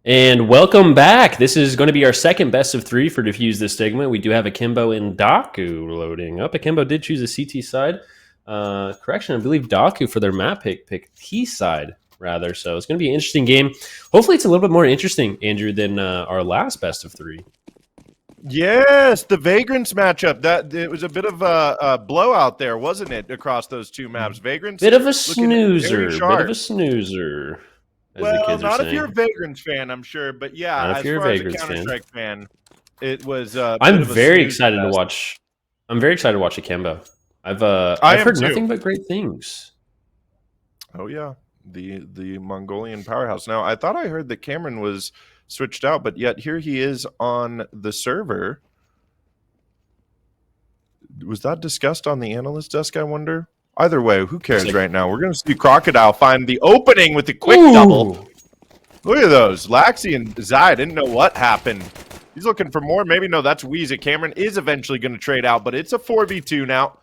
And welcome back. This is going to be our second best of three for Defuse the Stigma. We do have Akimbo and Daaku loading up. Akimbo did choose a CT side. Correction, I believe Daaku for their map pick T side, rather. So it's going to be an interesting game. Hopefully it's a little bit more interesting, Andrew, than our last best of three. Yes, the Vagrants matchup. It was a bit of a blowout there, wasn't it, across those two maps? Vagrants. Bit of a snoozer. Bit of a snoozer. Well, not if you're a Vagrants fan, I'm sure, but yeah, as far as a Counter-Strike fan, it was. I'm very excited to watch. I'm very excited to watch Akimbo. I've heard nothing but great things. Oh yeah, the Mongolian powerhouse. Now I thought I heard that Cameron was switched out, but yet here he is on the server. Was that discussed on the analyst desk, I wonder? Either way, who cares right now? We're going to see Crocodile find the opening with the quick double. Look at those. Laxi and Zai didn't know what happened. He's looking for more. Maybe no, that's Weezy. Cameron is eventually going to trade out, but it's a 4v2 now.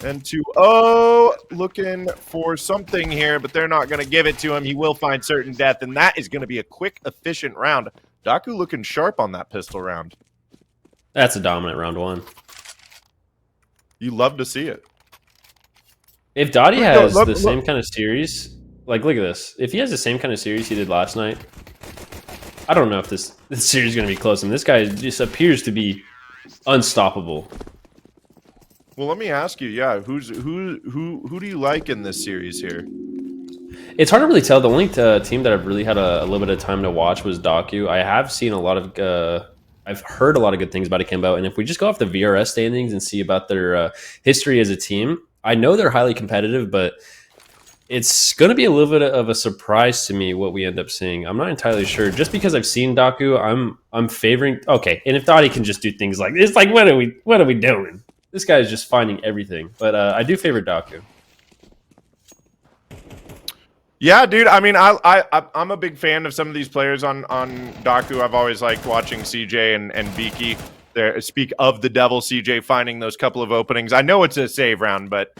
And 2-0 looking for something here, but they're not going to give it to him. He will find certain death, and that is going to be a quick, efficient round. Daaku looking sharp on that pistol round. That's a dominant round one. You love to see it. If Daaku has the same kind of series, like look at this. If he has the same kind of series he did last night, I don't know if this series is going to be close. And this guy just appears to be unstoppable. Well, let me ask you, yeah, who do you like in this series here? It's hard to really tell. The only team that I've really had a little bit of time to watch was Daaku. I have seen a lot of, I've heard a lot of good things about Akimbo. And if we just go off the VRS standings and see about their history as a team, I know they're highly competitive, but it's going to be a little bit of a surprise to me what we end up seeing. I'm not entirely sure. Just because I've seen Daaku, I'm favoring. Okay, and if Daaku can just do things like this, like what are we doing? This guy is just finding everything. But I do favor Daaku. Yeah, dude. I mean, I'm a big fan of some of these players on Daaku. I've always liked watching CJ and Viki. There, speak of the devil, CJ finding those couple of openings. I know it's a save round, but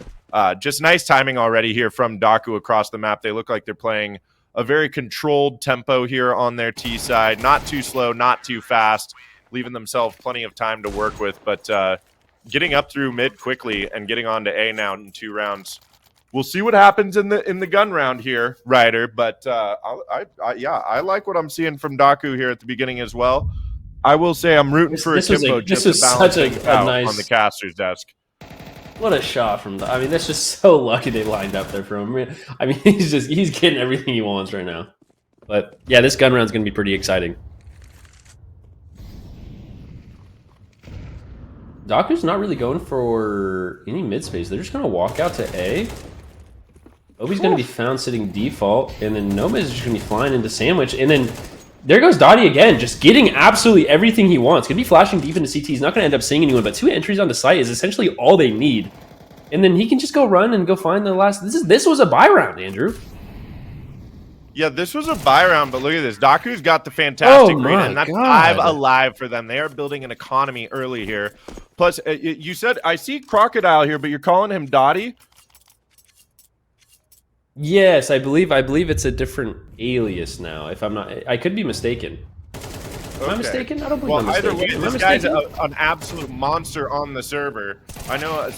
just nice timing already here from Daaku across the map. They look like they're playing a very controlled tempo here on their T side. Not too slow, not too fast, leaving themselves plenty of time to work with. But getting up through mid quickly and getting on to A now in 2 rounds. We'll see what happens in the gun round here, Ryder. But I like what I'm seeing from Daaku here at the beginning as well. I will say I'm rooting for Akimbo just to balance things out on the caster's desk. What a shot from I mean, that's just so lucky they lined up there for him. I mean, he's getting everything he wants right now. But yeah, this gun round's going to be pretty exciting. Daaku's not really going for any mid space. They're just going to walk out to A. Obi's going to be found sitting default, and then Noma is just going to be flying into sandwich, and then there goes Daaku again, just getting absolutely everything he wants. Going to be flashing deep into CT. He's not going to end up seeing anyone, but 2 entries onto site is essentially all they need. And then he can just go run and go find the last... This was a buy round, Andrew. Yeah, this was a buy round, but look at this. Daaku's got the fantastic green, and that's 5 alive for them. They are building an economy early here. Plus, you said, I see Crocodile here, but you're calling him Dottie? Yes, I believe it's a different alias now. If I'm not, I could be mistaken. Am I mistaken? I don't believe I'm mistaken. Either way, this guy's an absolute monster on the server. I know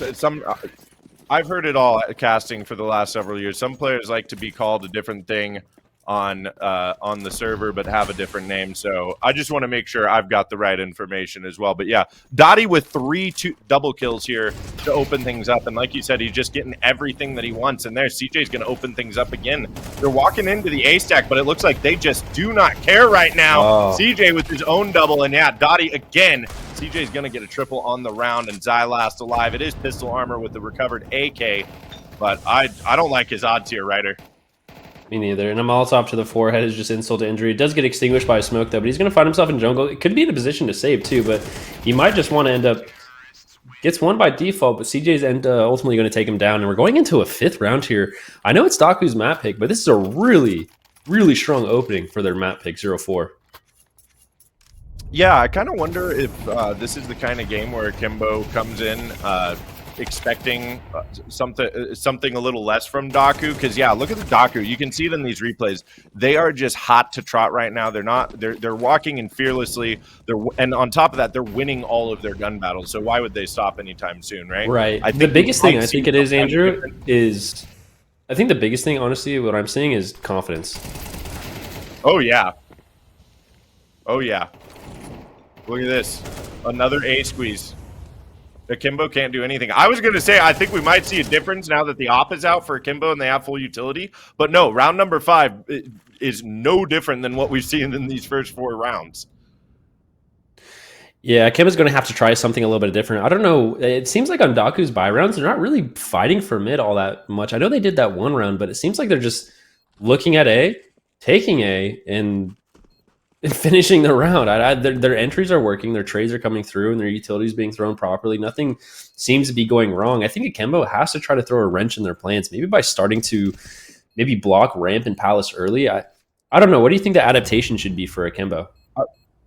I've heard it all at casting for the last several years. Some players like to be called a different thing on the server, but have a different name. So I just want to make sure I've got the right information as well. But yeah, Dottie with 3 double kills here to open things up. And like you said, he's just getting everything that he wants. And there, CJ's going to open things up again. They're walking into the A stack, but it looks like they just do not care right now. Oh. CJ with his own double. And yeah, Dottie again. CJ's going to get a triple on the round, and Zai last alive. It is pistol armor with the recovered AK, but I don't like his odds here, Ryder. Me neither. And a Molotov to the forehead is just insult to injury. It does get extinguished by a smoke, though, but he's going to find himself in jungle. It could be in a position to save, too, but he might just want to end up... Gets one by default, but CJ's ultimately going to take him down, and we're going into a 5th round here. I know it's Daaku's map pick, but this is a really, really strong opening for their map pick, 0-4. Yeah, I kind of wonder if this is the kind of game where Akimbo comes in expecting something a little less from Daaku. Because yeah, look at the Daaku. You can see it in these replays. They are just hot to trot right now. They're walking in fearlessly. And on top of that, they're winning all of their gun battles. So why would they stop anytime soon, right? Right. The biggest thing I think it is, Andrew, is I think the biggest thing, honestly, what I'm seeing is confidence. Oh yeah. Oh yeah. Look at this. Another A squeeze. Akimbo can't do anything. I was going to say, I think we might see a difference now that the op is out for Akimbo and they have full utility. But no, round number 5 is no different than what we've seen in these first 4 rounds. Yeah, Akimbo's going to have to try something a little bit different. I don't know. It seems like on Daaku's buy rounds, they're not really fighting for mid all that much. I know they did that one round, but it seems like they're just looking at A, taking A, and finishing the round. Their entries are working, their trades are coming through, and their utilities being thrown properly. Nothing seems to be going wrong. I think Akimbo has to try to throw a wrench in their plans, maybe by starting to maybe block ramp and palace early. I don't know. What do you think the adaptation should be for Akimbo?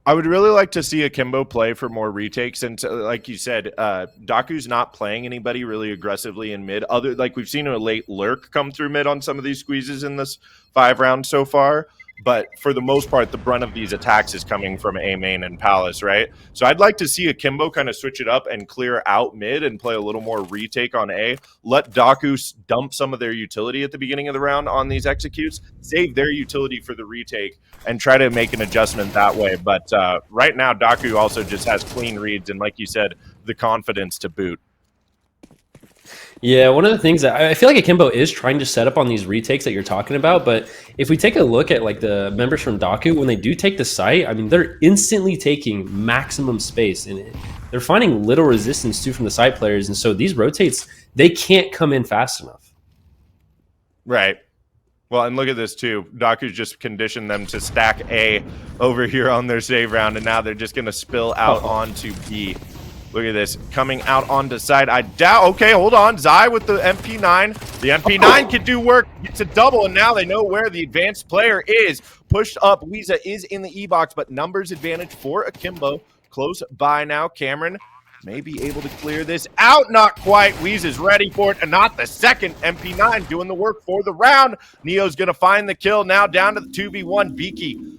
I would really like to see Akimbo play for more retakes. And like you said, Daaku's not playing anybody really aggressively in mid. Like we've seen a late lurk come through mid on some of these squeezes in this 5 rounds so far. But for the most part, the brunt of these attacks is coming from A main and Palace, right? So I'd like to see Akimbo kind of switch it up and clear out mid and play a little more retake on A. Let Daaku dump some of their utility at the beginning of the round on these executes, save their utility for the retake, and try to make an adjustment that way. But right now, Daaku also just has clean reads and, like you said, the confidence to boot. Yeah, one of the things that I feel like Akimbo is trying to set up on these retakes that you're talking about, but if we take a look at like the members from Daaku, when they do take the site, I mean, they're instantly taking maximum space and they're finding little resistance too from the site players. And so these rotates, they can't come in fast enough. Right. Well, and look at this too. Daaku's just conditioned them to stack A over here on their save round, and now they're just going to spill out onto B. Look at this. Coming out onto side. I doubt. Okay, hold on. Zai with the MP9. The MP9 can do work. It's a double, and now they know where the advanced player is. Pushed up. Weeza is in the E-box, but numbers advantage for Akimbo. Close by now. Cameron may be able to clear this out. Not quite. Weeza's ready for it, and not the second. MP9 doing the work for the round. Neo's going to find the kill. Now down to the 2v1. Beaky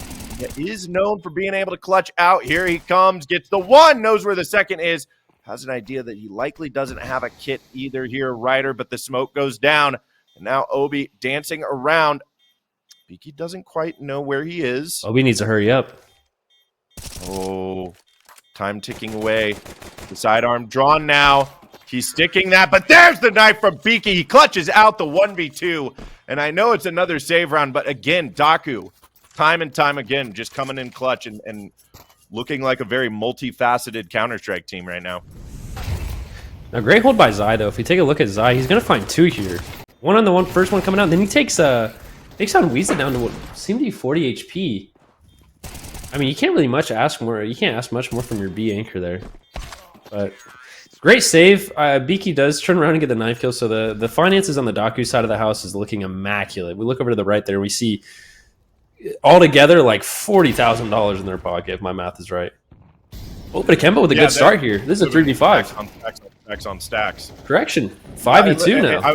is known for being able to clutch out. Here he comes, gets the 1, knows where the second is, has an idea that he likely doesn't have a kit either here, Ryder, but the smoke goes down, and now Obi dancing around. Beaky doesn't quite know where he is. Obi needs to hurry up. Oh, time ticking away. The sidearm drawn now. He's sticking that, but there's the knife from Beaky. He clutches out the 1v2, and I know it's another save round, but again, Daaku, time and time again, just coming in clutch and looking like a very multifaceted Counter-Strike team right now. Now, great hold by Zai, though. If you take a look at Zai, he's going to find 2 here. One on the first one coming out. Then he takes on Weeza down to what seemed to be 40 HP. I mean, you can't really ask more. You can't ask much more from your B anchor there. But great save. Beaky does turn around and get the 9 kill. So the finances on the Daaku side of the house is looking immaculate. We look over to the right there. We see altogether like $40,000 in their pocket, if my math is right. Oh, but Akimbo with a good start here. This is a 3v5. Stacks on stacks. Correction. 5v2 now.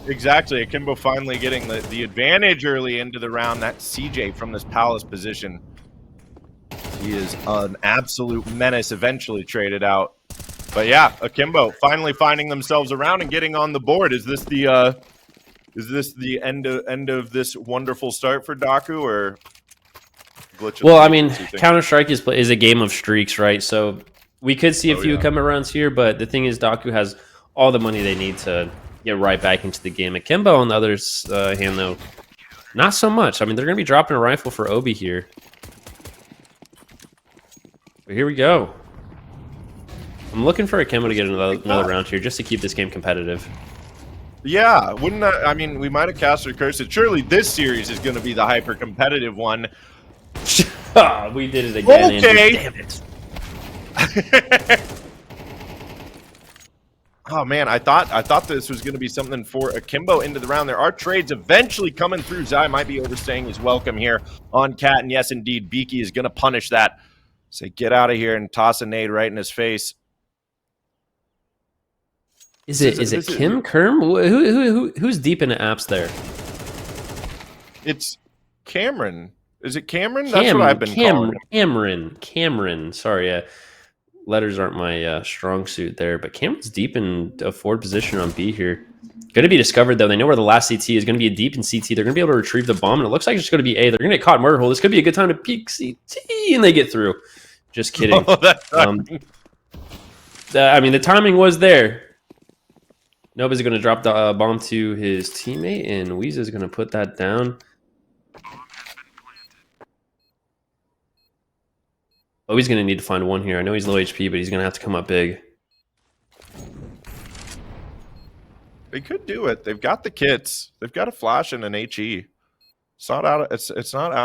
Exactly. Akimbo finally getting the advantage early into the round. That CJ from this Palace position. He is an absolute menace, eventually traded out. But yeah, Akimbo finally finding themselves around and getting on the board. Is this the end of this wonderful start for Daaku, or glitch? Well, I mean, Counter-Strike is a game of streaks, right? So we could see a few come around here, but the thing is, Daaku has all the money they need to get right back into the game. Akimbo, on the other hand, though, not so much. I mean, they're going to be dropping a rifle for Obi here. But here we go. I'm looking for Akimbo to get another round here just to keep this game competitive. Yeah, wouldn't that, I mean, we might have cast or cursed it. Surely this series is going to be the hyper-competitive one. We did it again, okay. Andrew. Damn it. Oh, man, I thought this was going to be something for Akimbo into the round. There are trades eventually coming through. Zai might be overstaying his welcome here on Cat, and yes, indeed, Beaky is going to punish that. Say, get out of here and toss a nade right in his face. Is it Kim Kerm? Who's deep into apps there? It's Cameron. Is it Cameron? That's what I've been calling him. Cameron. Sorry, letters aren't my strong suit there, but Cameron's deep in a forward position on B here. Going to be discovered, though. They know where the last CT is. Going to be a deep in CT. They're going to be able to retrieve the bomb, and it looks like it's going to be A. They're going to get caught in murder hole. This could be a good time to peek CT, and they get through. Just kidding. I mean, the timing was there. Nobody's going to drop the bomb to his teammate, and Weeza's going to put that down. Oh, he's going to need to find one here. I know he's low HP, but he's going to have to come up big. They could do it. They've got the kits. They've got a flash and an HE. It's not out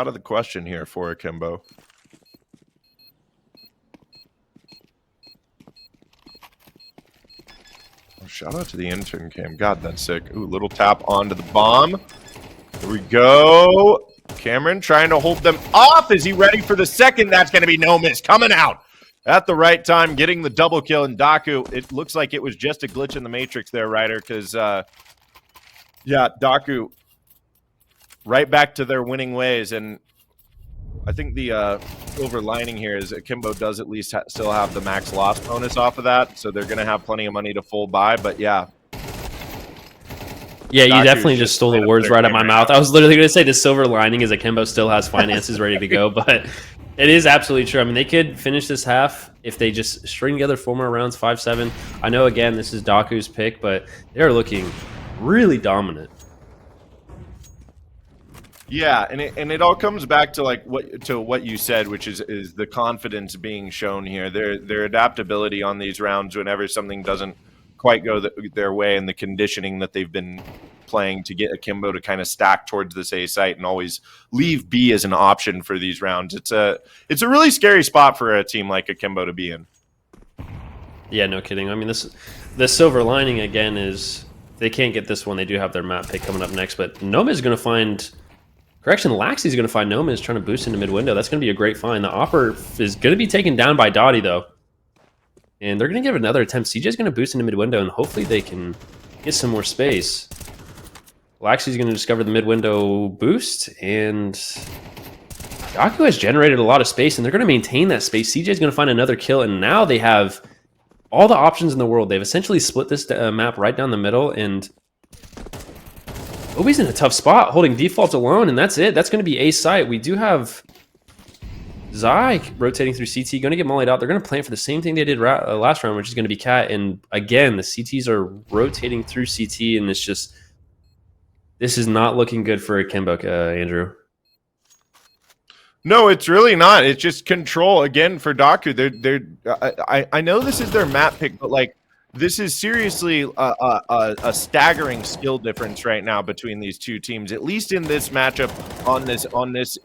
of the question here for Akimbo. Oh, shout out to the intern cam. God, that's sick. Ooh, little tap onto the bomb. Here we go. Cameron trying to hold them off. Is he ready for the second? That's going to be no miss. Coming out at the right time, getting the double kill. And Daaku, it looks like it was just a glitch in the matrix there, Ryder, because, yeah, Daaku right back to their winning ways. And I think the silver lining here is Akimbo does at least still have the max loss bonus off of that, so they're going to have plenty of money to full buy. But, yeah. Yeah, you definitely just stole the words right out of my mouth. I was literally going to say the silver lining is Akimbo still has finances ready to go, but it is absolutely true. I mean, they could finish this half if they just string together 4 more rounds, 5-7. I know, again, this is Daaku's pick, but they're looking really dominant. Yeah, and it all comes back to like what you said, which is the confidence being shown here. Their adaptability on these rounds whenever something doesn't quite go their way, and the conditioning that they've been playing to get Akimbo to kind of stack towards this A site and always leave B as an option for these rounds. It's a really scary spot for a team like Akimbo to be in. Yeah, no kidding. I mean, the silver lining again is they can't get this one. They do have their map pick coming up next, but Noma is going to find. Correction, Laxy's going to find Noma is trying to boost into mid window. That's going to be a great find. The Opper is going to be taken down by Dottie, though. And they're going to give it another attempt. CJ's going to boost into mid window, and hopefully they can get some more space. Laxy's going to discover the mid window boost, and Daaku has generated a lot of space, and they're going to maintain that space. CJ's going to find another kill, and now they have all the options in the world. They've essentially split this map right down the middle, and Obi's in a tough spot, holding default alone, and that's it. That's going to be A site. We do have Zai rotating through CT, going to get mollied out. They're going to plan for the same thing they did last round, which is going to be Cat. And again, the CTs are rotating through CT, and it's just, this is not looking good for Akimbo, Andrew. No, it's really not. It's just control again for Daaku. I know this is their map pick, but like, this is seriously a staggering skill difference right now between these two teams, at least in this matchup on this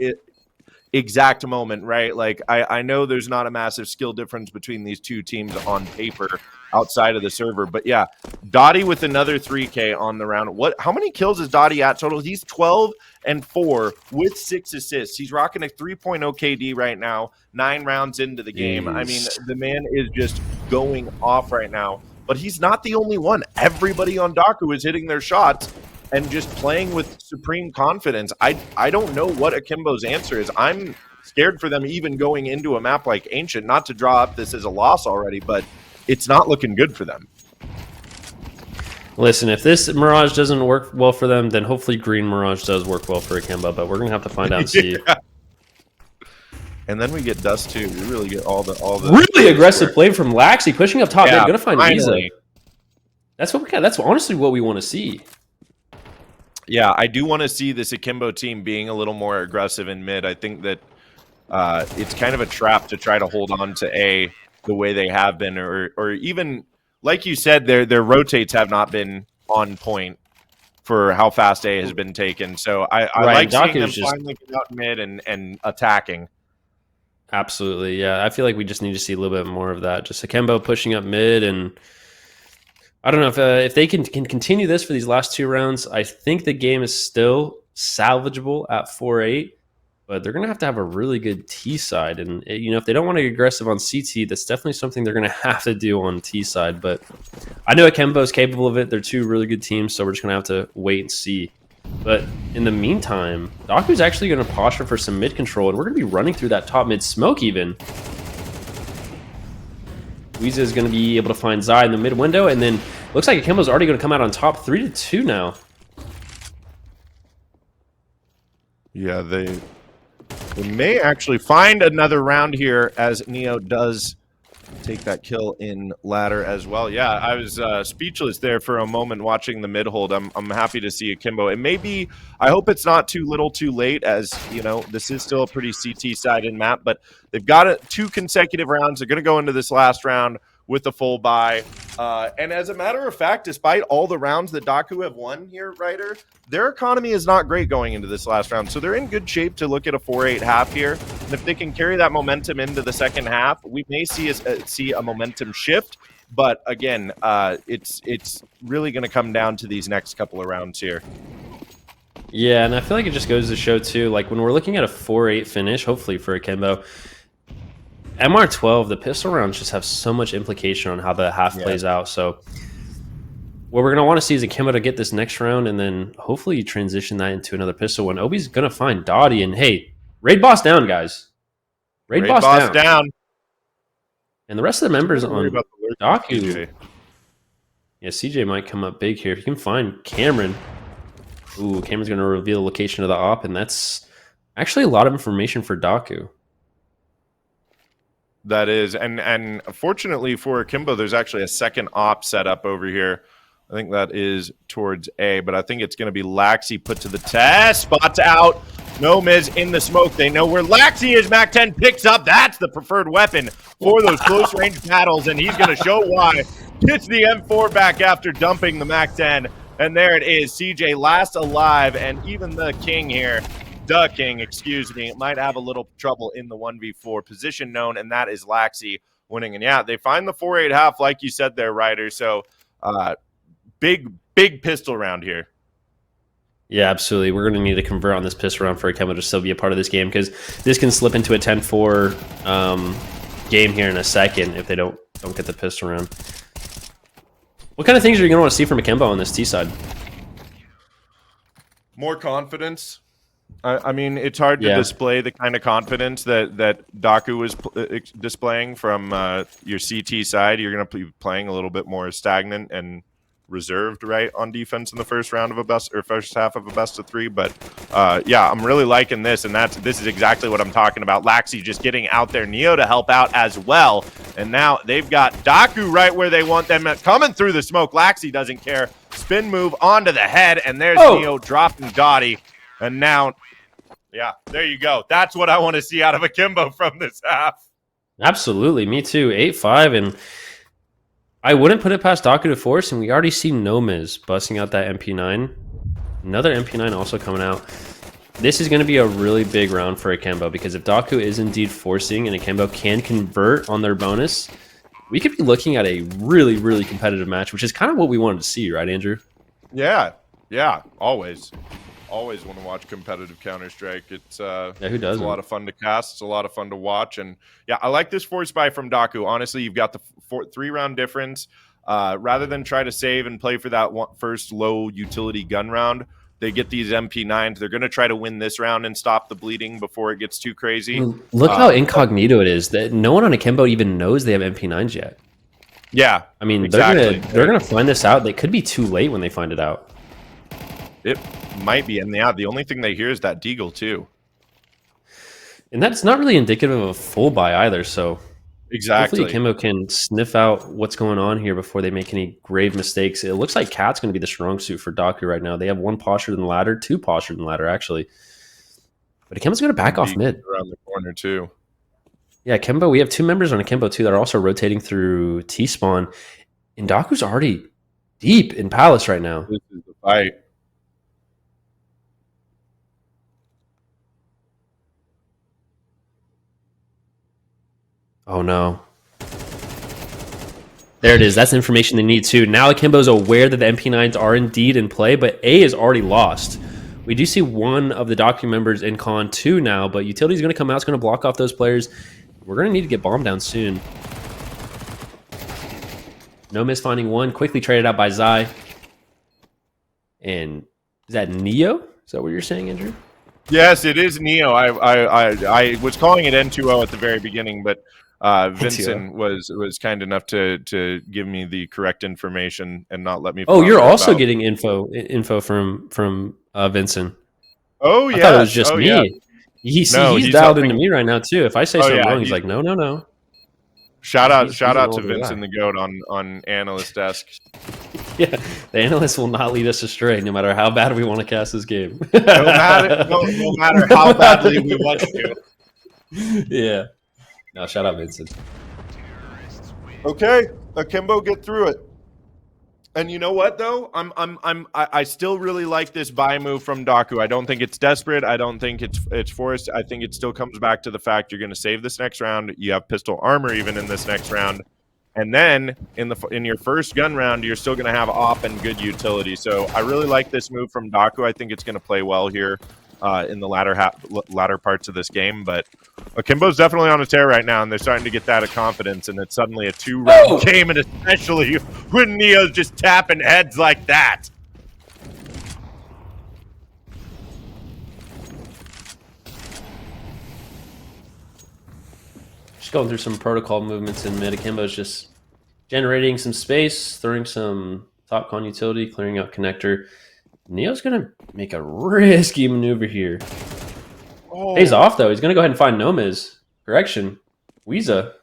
exact moment, right? Like, I know there's not a massive skill difference between these two teams on paper outside of the server, but yeah, Dottie with another 3K on the round. How many kills is Dottie at total? He's 12 and 4 with 6 assists. He's rocking a 3.0 KD right now, 9 rounds into the game. I mean, the man is just going off right now. But he's not the only one. Everybody on Daaku is hitting their shots and just playing with supreme confidence. I don't know what Akimbo's answer is. I'm scared for them even going into a map like Ancient, not to draw up this as a loss already, but it's not looking good for them. Listen, if this Mirage doesn't work well for them, then hopefully Green Mirage does work well for Akimbo, but we're going to have to find out and see. Yeah. And then we get Dust too. We really get all the really aggressive play from Laxy, pushing up top. Yeah, they're going to find Weezer. That's what we got. That's honestly what we want to see. Yeah, I do want to see this Akimbo team being a little more aggressive in mid. I think that it's kind of a trap to try to hold on to A the way they have been, or even like you said, their rotates have not been on point for how fast A has been taken. So I like seeing them finally get out mid and attacking. Absolutely, yeah. I feel like we just need to see a little bit more of that. Just Akimbo pushing up mid, and I don't know if they can continue this for these last 2 rounds. I think the game is still salvageable at 4-8. but they're going to have a really good T side. And, you know, if they don't want to get aggressive on CT, that's definitely something they're going to have to do on T side. But I know Akimbo is capable of it. They're two really good teams, so we're just going to have to wait and see. But in the meantime, Daaku's actually going to posture for some mid control, and we're going to be running through that top mid smoke even. Weezy is going to be able to find Zai in the mid window, and then looks like Akimbo's already going to come out on top 3-2 now. Yeah, they may actually find another round here as Neo does take that kill in ladder as well. Yeah, I was speechless there for a moment watching the mid hold. I'm happy to see Akimbo. It may be, I hope it's not too little too late, as you know, this is still a pretty CT sided map, but they've got 2 consecutive rounds. They're going to go into this last round with the full buy. And as a matter of fact, despite all the rounds that Daaku have won here, Ryder, their economy is not great going into this last round. So they're in good shape to look at a 4-8 half here. And if they can carry that momentum into the second half, we may see a momentum shift. But again, it's really going to come down to these next couple of rounds here. Yeah, and I feel like it just goes to show too, like when we're looking at a 4-8 finish, hopefully for Akimbo, MR12, the pistol rounds just have so much implication on how the half plays out. So what we're going to want to see is Akimbo to get this next round and then hopefully transition that into another pistol one. Obi's going to find Dottie, and hey, raid boss down, guys. Raid boss down. And the rest of the members on Daaku. Yeah, CJ might come up big here. If you can find Cameron. Ooh, Cameron's going to reveal the location of the op, and that's actually a lot of information for Daaku. That is, and fortunately for Akimbo, there's actually a second op set up over here. I think that is towards A, but I think it's going to be Laxi put to the test. Spots out. No Miz in the smoke. They know where Laxi is. Mac 10 picks up. That's the preferred weapon for those close range battles, and he's going to show why. Gets the M4 back after dumping the Mac 10, and there it is. CJ last alive, and even the king here. King, excuse me, might have a little trouble in the 1v4 position known, and that is Laxi winning. And yeah, they find the 4-8 half, like you said there, Ryder. So big pistol round here. Yeah, absolutely. We're going to need to convert on this pistol round for Akimbo to still be a part of this game, because this can slip into a 10-4 game here in a second if they don't get the pistol round. What kind of things are you going to want to see from Akimbo on this T side? More confidence. I mean, it's hard to display the kind of confidence that Daaku was displaying from your CT side. You're going to be playing a little bit more stagnant and reserved, right, on defense in the first round of a first half of a best of 3. But yeah, I'm really liking this, and this is exactly what I'm talking about. Laxi just getting out there, Neo to help out as well, and now they've got Daaku right where they want them, coming through the smoke. Laxi doesn't care. Spin move onto the head, and there's Neo dropping Dottie, and now. Yeah, there you go. That's what I want to see out of Akimbo from this half. Absolutely, me too. 8-5, and I wouldn't put it past Daaku to force, and we already see Nomiz busting out that MP9. Another MP9 also coming out. This is going to be a really big round for Akimbo, because if Daaku is indeed forcing and Akimbo can convert on their bonus, we could be looking at a really, really competitive match, which is kind of what we wanted to see, right, Andrew? Yeah, always. Always want to watch competitive Counter-Strike. It's who doesn't? It's a lot of fun to cast. It's a lot of fun to watch. And yeah, I like this force buy from Daaku. Honestly, you've got the 3-round difference. Rather than try to save and play for that first low utility gun round, they get these MP9s. They're going to try to win this round and stop the bleeding before it gets too crazy. Look how incognito it is that no one on Akimbo even knows they have MP9s yet. Yeah, I mean, exactly. they're gonna find this out. They could be too late when they find it out. It might be, and yeah, the only thing they hear is that Deagle too, and that's not really indicative of a full buy either. So exactly, hopefully Akimbo can sniff out what's going on here before they make any grave mistakes. It looks like Cat's going to be the strong suit for Daaku right now. They have 1 postured in the ladder, 2 postured in the ladder actually, but Akimbo's going to back off mid around the corner too. Yeah, Akimbo. We have 2 members on Akimbo too that are also rotating through T spawn, and Daaku's already deep in Palace right now. This is the fight. Oh no. There it is. That's the information they need too. Now Akimbo's aware that the MP9s are indeed in play, but A is already lost. We do see one of the Daaku members in Con 2 now, but Utility's going to come out. It's going to block off those players. We're going to need to get bombed down soon. No miss finding one. Quickly traded out by Zai. And is that Neo? Is that what you're saying, Andrew? Yes, it is Neo. I was calling it N2O at the very beginning, but Vincent was kind enough to give me the correct information and not let me. Oh, you're also getting info from Vincent. Oh yeah, I thought it was just me. Yeah. He's dialed into me right now too. If I say something wrong, he's like, no. Shout out to Vincent the Goat on analyst desk. Yeah, the analyst will not lead us astray, no matter how bad we want to cast this game. no matter how badly we want to. Yeah. No, shout out Vincent. Okay, Akimbo, get through it. And you know what though? I still really like this buy move from Daaku. I don't think it's desperate. I don't think it's forced. I think it still comes back to the fact you're going to save this next round. You have pistol armor even in this next round. And then in your first gun round, you're still going to have op and good utility. So I really like this move from Daaku. I think it's going to play well here in the latter parts of this game. But Akimbo's definitely on a tear right now, and they're starting to get that confidence. And it's suddenly a 2-round game, and especially when Neo's just tapping heads like that. Going through some protocol movements in mid. Akimbo's just generating some space, throwing some top con utility, clearing out connector. Neo's gonna make a risky maneuver here. Pays off though. He's gonna go ahead and find Nomiz. Correction, Weeza.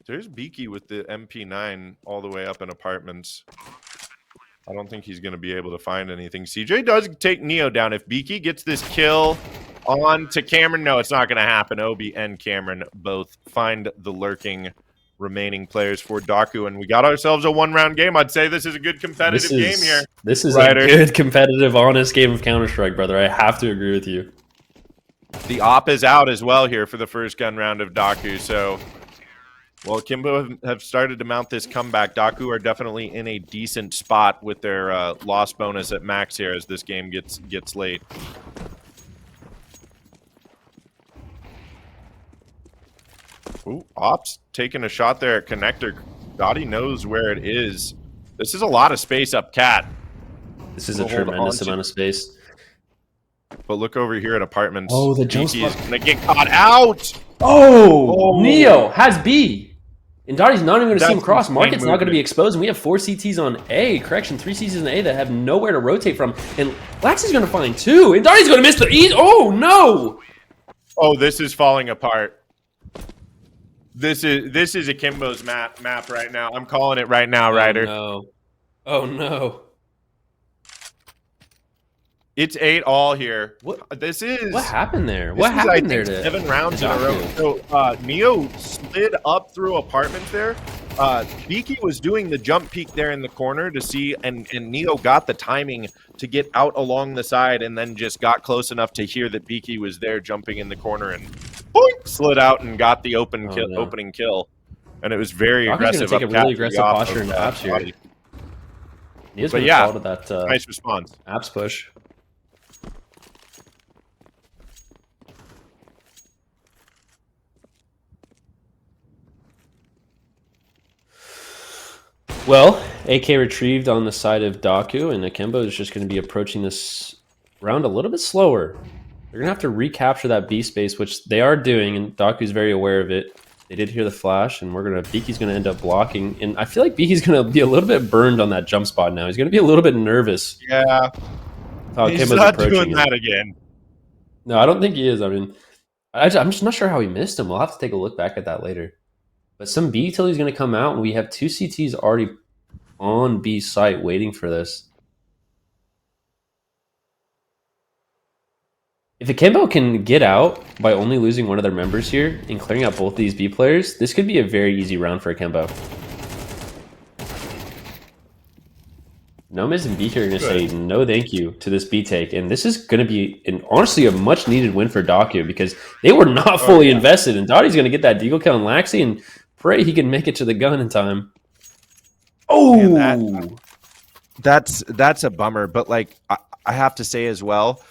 There's Beaky with the MP9 all the way up in apartments. I don't think he's gonna be able to find anything. CJ does take Neo down. If Beaky gets this kill on to Cameron, no, it's not going to happen. Obi and Cameron both find the lurking remaining players for Daaku, and we got ourselves a 1-round game. I'd say this is a good competitive game here. This is a good, competitive, honest game of Counter-Strike, brother. I have to agree with you. The op is out as well here for the first gun round of Daaku, so... Well, Akimbo have started to mount this comeback. Daaku are definitely in a decent spot with their loss bonus at max here as this game gets late. Ooh, Ops taking a shot there at connector. Dottie knows where it is. This is a lot of space up cat. This is a tremendous amount of space. But look over here at apartments. Oh, the jump spot is going to get caught out. Oh, Neo has B. And Dottie's not even going to see him cross. Market's not going to be exposed. And we have 4 CTs on A. Correction, 3 CTs on A that have nowhere to rotate from. And Lax is going to find 2. And Dottie's going to miss the E. Oh, no. Oh, this is falling apart. This is Akimbo's map right now. I'm calling it right now, Ryder. No. Oh no. It's 8-all here. What What happened there? What happened there? 7 rounds in a row. So Neo slid up through apartments there. Beaky was doing the jump peek there in the corner to see, and Neo got the timing to get out along the side, and then just got close enough to hear that Beaky was there jumping in the corner, and boink, slid out and got the opening kill. And it was very aggressive. Take a really aggressive posture into apps here. Neo's going to fall to that nice response. Apps push. Well, AK retrieved on the side of Daaku, and Akimbo is just going to be approaching this round a little bit slower. They're going to have to recapture that B space, which they are doing, and Daaku's very aware of it. They did hear the flash, and Beaky's going to end up blocking. And I feel like Beaky's going to be a little bit burned on that jump spot now. He's going to be a little bit nervous. Yeah. He's not doing that again. No, I don't think he is. I mean, I'm just not sure how he missed him. We'll have to take a look back at that later. But some B utility is going to come out, and we have 2 CTs already on B site waiting for this. If Akimbo can get out by only losing one of their members here and clearing out both these B players, this could be a very easy round for Akimbo. Nomiz and Beaker are going to say no thank you to this B take, and this is going to be, honestly, a much-needed win for Daaku because they were not fully invested, and Dottie's going to get that deagle kill on Laxi and pray he can make it to the gun in time. Oh! That's a bummer. But like I have to say as well,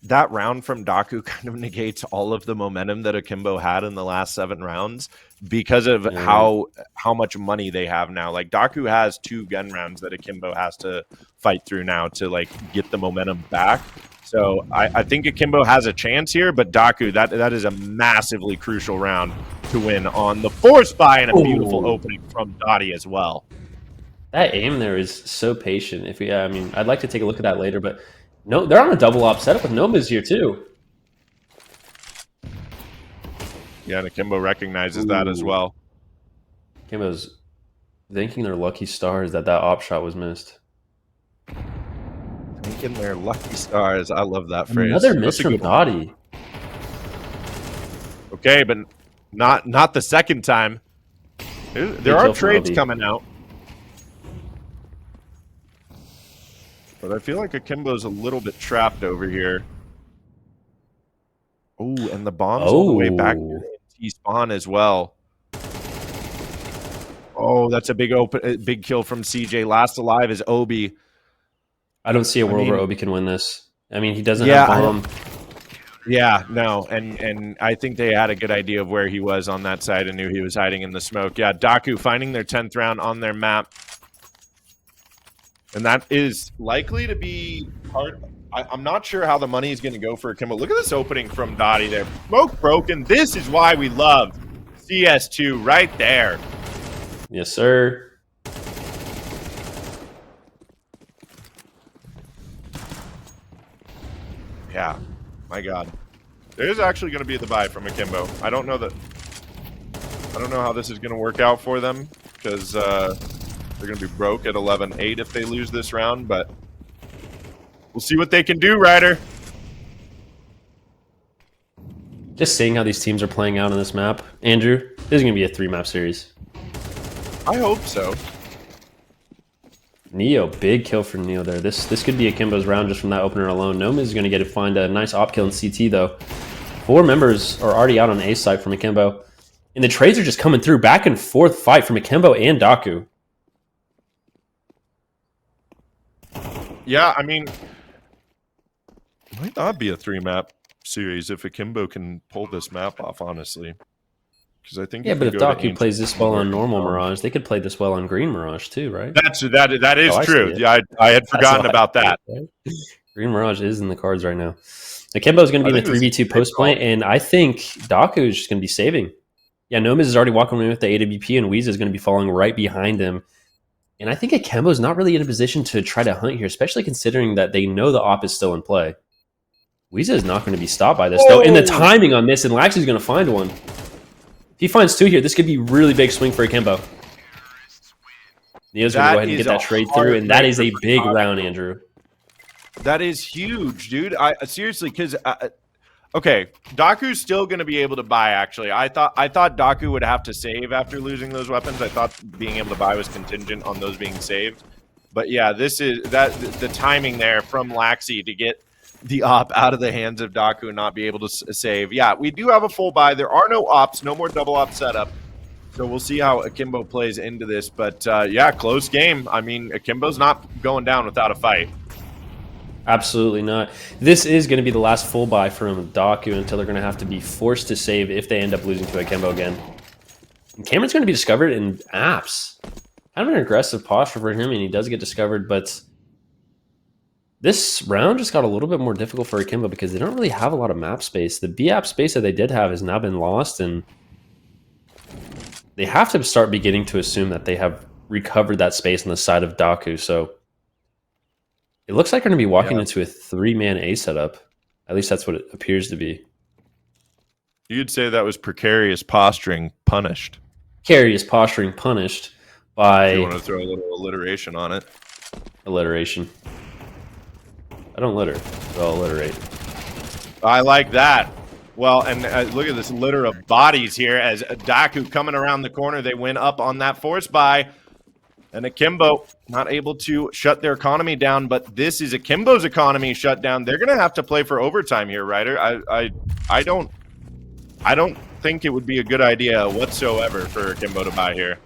that round from Daaku kind of negates all of the momentum that Akimbo had in the last 7 rounds because of how much money they have now. Like Daaku has 2 gun rounds that Akimbo has to fight through now to like get the momentum back. So I think Akimbo has a chance here, but Daaku, that is a massively crucial round to win on the force buy and a beautiful opening from Dottie as well. That aim there is so patient. If we, I mean, I'd like to take a look at that later, but no, they're on a double op setup with Noma's here too. Yeah, and Akimbo recognizes that as well. Akimbo's thinking their lucky stars that op shot was missed. Thinking their lucky stars. I love that phrase. Another miss from Dottie. Okay, but not the second time. There are trades coming out. But I feel like Akimbo's a little bit trapped over here. Oh, and the bomb's all the way back to T-spawn as well. Oh, that's a big kill from CJ. Last alive is Obi. I don't see a world where Obi can win this. I mean, he doesn't have bomb. Yeah, no, and I think they had a good idea of where he was on that side and knew he was hiding in the smoke. Yeah, Daaku finding their 10th round on their map. And that is likely to be hard. I'm not sure how the money is going to go for Akimbo. Look at this opening from Dottie there. Smoke broken. This is why we love CS2 right there. Yes, sir. Yeah, my God. There's actually going to be the buy from Akimbo. I don't know how this is going to work out for them because they're going to be broke at 11-8 if they lose this round, but we'll see what they can do, Ryder. Just seeing how these teams are playing out on this map, Andrew, this is going to be a 3-map series. I hope so. Neo, big kill for Neo there. This could be Akimbo's round just from that opener alone. Noma is going to find a nice op kill in CT, though. 4 members are already out on A side from Akimbo. And the trades are just coming through. Back and forth fight from Akimbo and Daaku. Yeah, I mean, it might not be a 3-map series if Akimbo can pull this map off, honestly. Because I think but if Daaku plays this well on normal Mirage, they could play this well on green Mirage too, right? That is true. Yeah, I had forgotten about that. Green Mirage is in the cards right now. Akimbo is going to be in the 3v2 post point, and I think Daaku is just going to be saving. Yeah, Nomas is already walking away with the AWP, and Weeza is going to be following right behind him. And I think Akimbo is not really in a position to try to hunt here, especially considering that they know the op is still in play. Weeza is not going to be stopped by this, though. And the timing on this, and Lax is going to find one. If he finds 2 here, this could be really big swing for Akimbo. Neo's going to go ahead and get that trade through, and that is a big round, Andrew. That is huge, dude. Seriously, because okay, Daaku's still going to be able to buy. Actually, I thought Daaku would have to save after losing those weapons. I thought being able to buy was contingent on those being saved. But yeah, this is the timing there from Laxi to get the op out of the hands of Daaku and not be able to save. Yeah, we do have a full buy. There are no ops, no more double op setup. So we'll see how Akimbo plays into this. But yeah, close game. I mean, Akimbo's not going down without a fight. Absolutely not. This is going to be the last full buy from Daaku until they're going to have to be forced to save if they end up losing to Akimbo again. And Cameron's going to be discovered in apps. Kind of an aggressive posture for him, and he does get discovered, but this round just got a little bit more difficult for Akimbo because they don't really have a lot of map space. The B app space that they did have has now been lost, and they have to start beginning to assume that they have recovered that space on the side of Daaku, so it looks like they're going to be walking into a 3-man A setup. At least that's what it appears to be. You'd say that was precarious posturing punished. Precarious posturing punished by... You want to throw a little alliteration on it? Alliteration. I don't litter, so I'll alliterate. I like that. Well, and look at this litter of bodies here as Daaku coming around the corner. They went up on that force buy. And Akimbo not able to shut their economy down, but this is Akimbo's economy shut down. They're going to have to play for overtime here, Ryder. I don't think it would be a good idea whatsoever for Akimbo to buy here.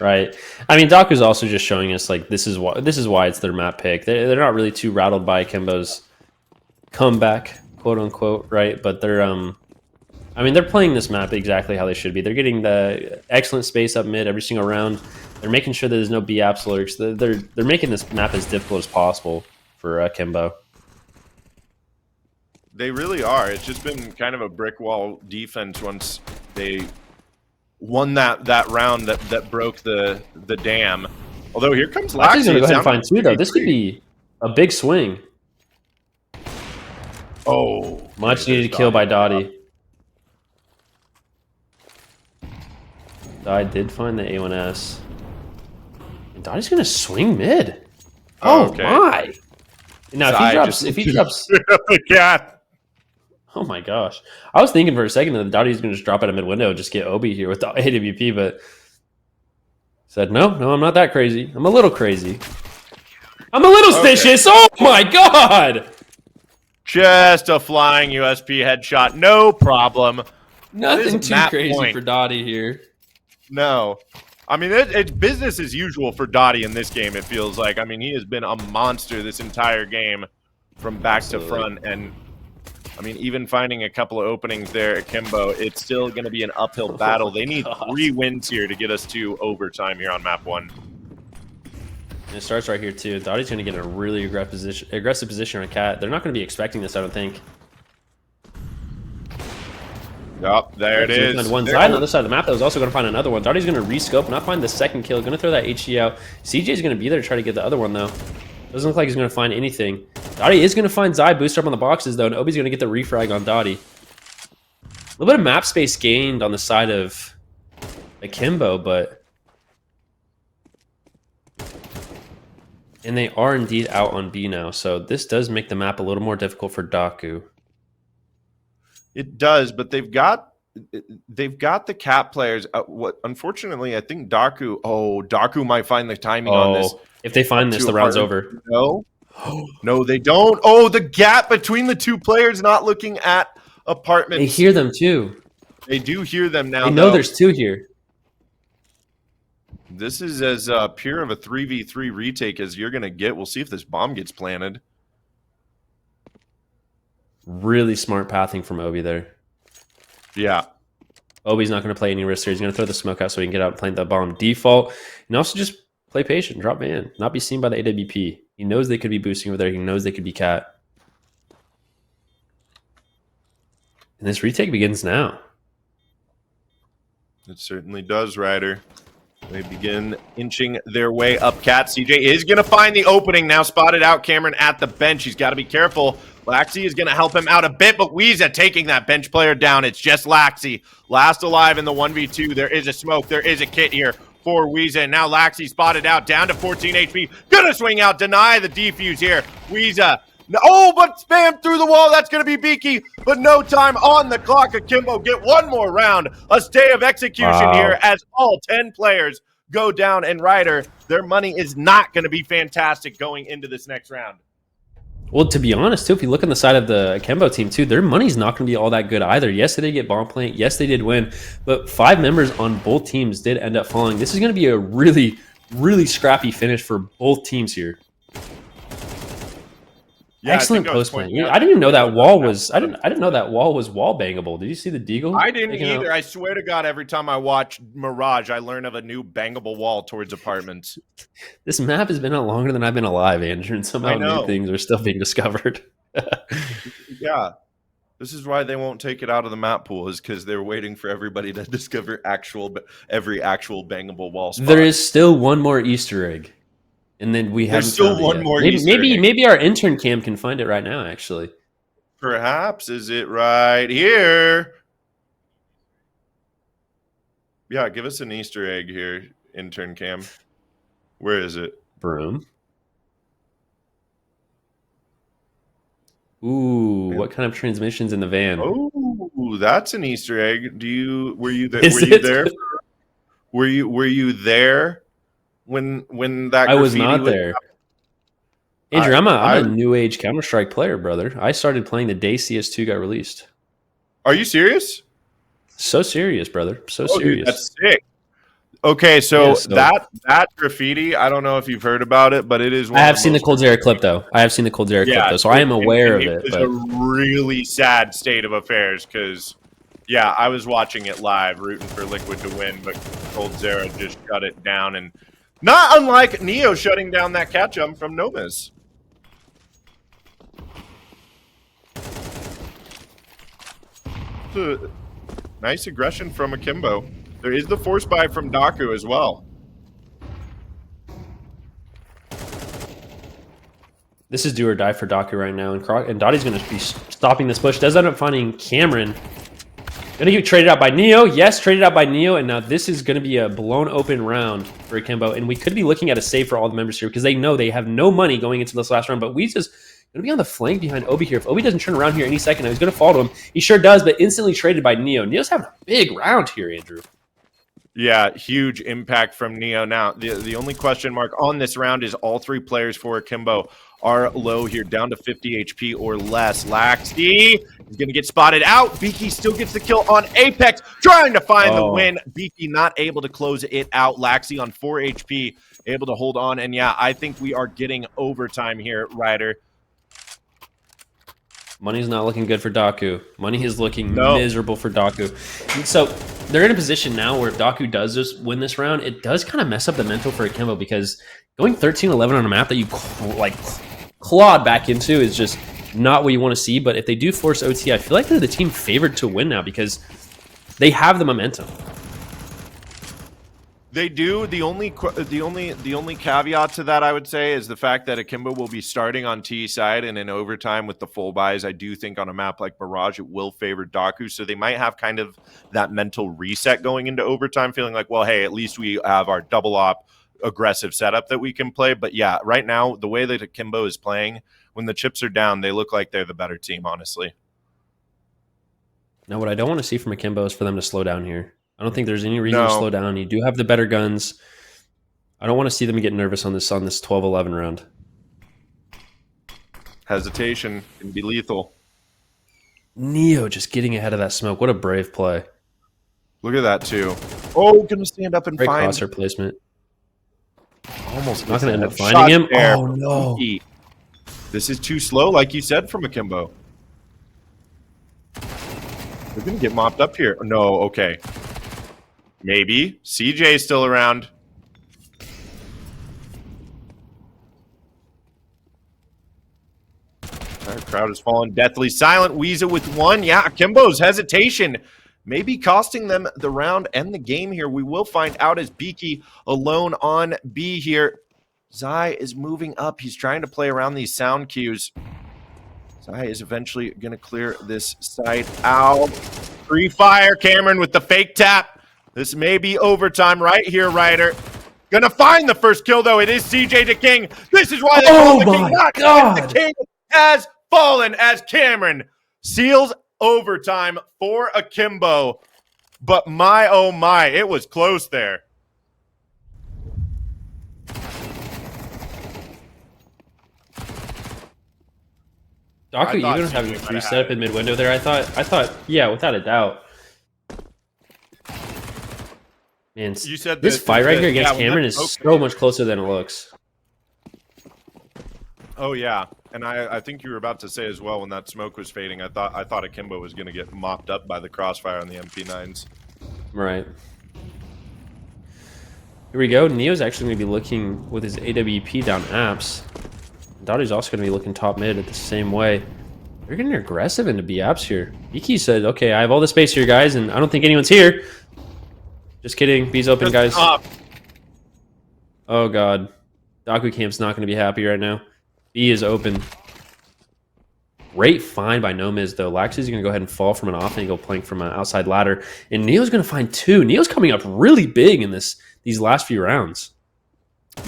Right. I mean, Daaku's also just showing us like this is why it's their map pick. They're not really too rattled by Akimbo's comeback, quote unquote, right? But they're I mean, they're playing this map exactly how they should be. They're getting the excellent space up mid every single round. They're making sure that there's no B apps lurks. They're making this map as difficult as possible for Akimbo. They really are. It's just been kind of a brick wall defense once they won that round that broke the dam. Although here comes Laxi. Laxi's going to go ahead and find two, though. This could be a big swing. Oh. Much needed kill by Daaku. I did find the A1S. And Dottie's gonna swing mid. Oh okay. My! Now if he drops, yeah. Oh my gosh! I was thinking for a second that Dottie's gonna just drop out of mid window and just get Obi here with the AWP, but said no, I'm not that crazy. I'm a little crazy. I'm a little stitious. Oh my god! Just a flying USP headshot, no problem. Nothing too crazy for Dottie here. No. I mean, it's business as usual for Dottie in this game, it feels like. I mean, he has been a monster this entire game from back to front. And, I mean, even finding a couple of openings there at Akimbo, it's still going to be an uphill battle. They need 3 wins here to get us to overtime here on map 1. And it starts right here, too. Dottie's going to get in a really aggressive position on Cat. They're not going to be expecting this, I don't think. Yup, there it is. One side on the other side of the map that was also going to find another one. Dottie's going to rescope, not find the second kill. Going to throw that HG out. CJ's going to be there to try to get the other one, though. Doesn't look like he's going to find anything. Dottie is going to find Zai boost up on the boxes, though, and Obi's going to get the refrag on Dottie. A little bit of map space gained on the side of Akimbo, but... And they are indeed out on B now, so this does make the map a little more difficult for Daaku. It does, but they've got the cap players. What unfortunately, I think Daaku might find the timing on this. If they find this, the round's over. No, no, they don't. Oh, the gap between the two players not looking at apartments. They hear them too. They do hear them now. They know there's 2 here. This is as pure of a 3v3 retake as you're gonna get. We'll see if this bomb gets planted. Really smart pathing from Obi there. Yeah. Obi's not going to play any risk here. He's going to throw the smoke out so he can get out and plant that bomb default. And also just play patient, drop van, not be seen by the AWP. He knows they could be boosting over there. He knows they could be Cat. And this retake begins now. It certainly does, Ryder. They begin inching their way up. Cat CJ is going to find the opening. Now spotted out Cameron at the bench. He's got to be careful. Laxi is going to help him out a bit, but Weeza taking that bench player down. It's just Laxi. Last alive in the 1v2. There is a smoke. There is a kit here for Weeza. And now Laxi spotted out down to 14 HP. Gonna swing out, deny the defuse here. Weeza. Oh, but spam through the wall. That's going to be Beaky, but no time on the clock. Akimbo get one more round. A stay of execution here as all 10 players go down. And Ryder, their money is not going to be fantastic going into this next round. Well, to be honest, too, if you look on the side of the Akimbo team, too, their money's not going to be all that good either. Yes, they did get bomb plant. Yes, they did win. But 5 members on both teams did end up falling. This is going to be a really, really scrappy finish for both teams here. Yeah, excellent post plant. I didn't even know that wall was. I didn't know that wall was wall bangable. Did you see the deagle? I didn't either. I swear to God, every time I watch Mirage, I learn of a new bangable wall towards apartments. This map has been out longer than I've been alive, Andrew, and somehow new things are still being discovered. Yeah, this is why they won't take it out of the map pool, is because they're waiting for everybody to discover every actual bangable wall spot. There is still one more Easter egg. And then we have still one more. Maybe our intern cam can find it right now. Actually, perhaps is it right here? Yeah, give us an Easter egg here, intern cam. Where is it? Broom. Ooh, what kind of transmissions in the van? Oh, that's an Easter egg. Were you there? Were you there? Were you there? When that I was not there. Andrew, I'm a new age Counter-Strike player, brother. I started playing the day CS2 got released. Are you serious? So serious, brother. So serious. Dude, that's sick. Okay, so, Yeah, so that graffiti, I don't know if you've heard about it, but it is one I of have the seen the most Coldzera clip though. I have seen the Coldzera clip though, so I am aware and of it it. was But a really sad state of affairs because, yeah, I was watching it live, rooting for Liquid to win, but Coldzera just shut it down, and not unlike Neo shutting down that catch jump from Nomis. Nice aggression from Akimbo. There is the force buy from Daaku as well. this is do or die for Daaku right now, and Dottie's going to be stopping this push. Does end up finding Cameron. Going to get traded out by Neo. Yes, traded out by Neo, and now this is going to be a blown open round for Akimbo, and we could be looking at a save for all the members here because they know they have no money going into this last round, but we just going to be on the flank behind Obi here. If Obi doesn't turn around here any second now, he's going to fall to him. He sure does, but instantly traded by Neo. Neo's having a big round here, Andrew. Yeah, huge impact from Neo. Now, the only question mark on this round is all three players for Akimbo are low here, down to 50 HP or less. Laxty is going to get spotted out. Beaky still gets the kill on Apex, trying to find the win. Beaky not able to close it out. Laxty on 4 HP, able to hold on. And yeah, I think we are getting overtime here, Ryder. Money's not looking good for Daaku. Money is looking miserable for Daaku. And so they're in a position now where if Daaku does just win this round, it does kind of mess up the mental for Akimbo because going 13-11 on a map that you clawed back into is just not what you want to see. But if they do force OT, I feel like they're the team favored to win now because they have the momentum. They do. The only caveat to that, I would say, is the fact that Akimbo will be starting on T side and in overtime with the full buys. I do think on a map like Mirage, it will favor Daaku, so they might have kind of that mental reset going into overtime, feeling like, well, hey, at least we have our double op aggressive setup that we can play. But yeah, right now, the way that Akimbo is playing, when the chips are down, they look like they're the better team, honestly. Now, what I don't want to see from Akimbo is for them to slow down here. I don't think there's any reason to slow down. You do have the better guns. I don't want to see them get nervous on this 12-11 round. Hesitation can be lethal. Neo just getting ahead of that smoke. What a brave play. Look at that, too. Oh, gonna stand up and Great find. crosshair placement. Almost not going to end up finding him. There. Oh, no. This is too slow, like you said, from Akimbo. They're going to get mopped up here. No, okay. Maybe. CJ is still around. Our crowd is falling deathly silent. Weeza with 1. Yeah, Akimbo's hesitation maybe costing them the round and the game here. We will find out as Beaky alone on B here. Zai is moving up. He's trying to play around these sound cues. Zai is eventually going to clear this side out. Free fire. Cameron with the fake tap. This may be overtime right here, Ryder. Gonna find the first kill, though. It is CJ to King. This is why they call the King. Not God. The King has fallen as Cameron seals overtime for Akimbo. But my, oh my, it was close there. Daaku even having a free setup in mid window there. I thought, yeah, without a doubt. Man, you said this fight right here against Cameron is so much closer than it looks. Oh yeah, and I think you were about to say as well when that smoke was fading. I thought Akimbo was going to get mopped up by the crossfire on the MP9s. Right. Here we go. Neo's actually going to be looking with his AWP down apps. Dottie's also going to be looking top mid at the same way. They're getting aggressive into B apps here. Iki said, "Okay, I have all the space here, guys, and I don't think anyone's here." Just kidding. B's open, guys. Oh, God. Daaku Camp's not going to be happy right now. B is open. Great find by Nomiz, though. Laxy's going to go ahead and fall from an off angle, playing from an outside ladder. And Neo's going to find 2. Neo's coming up really big in these last few rounds.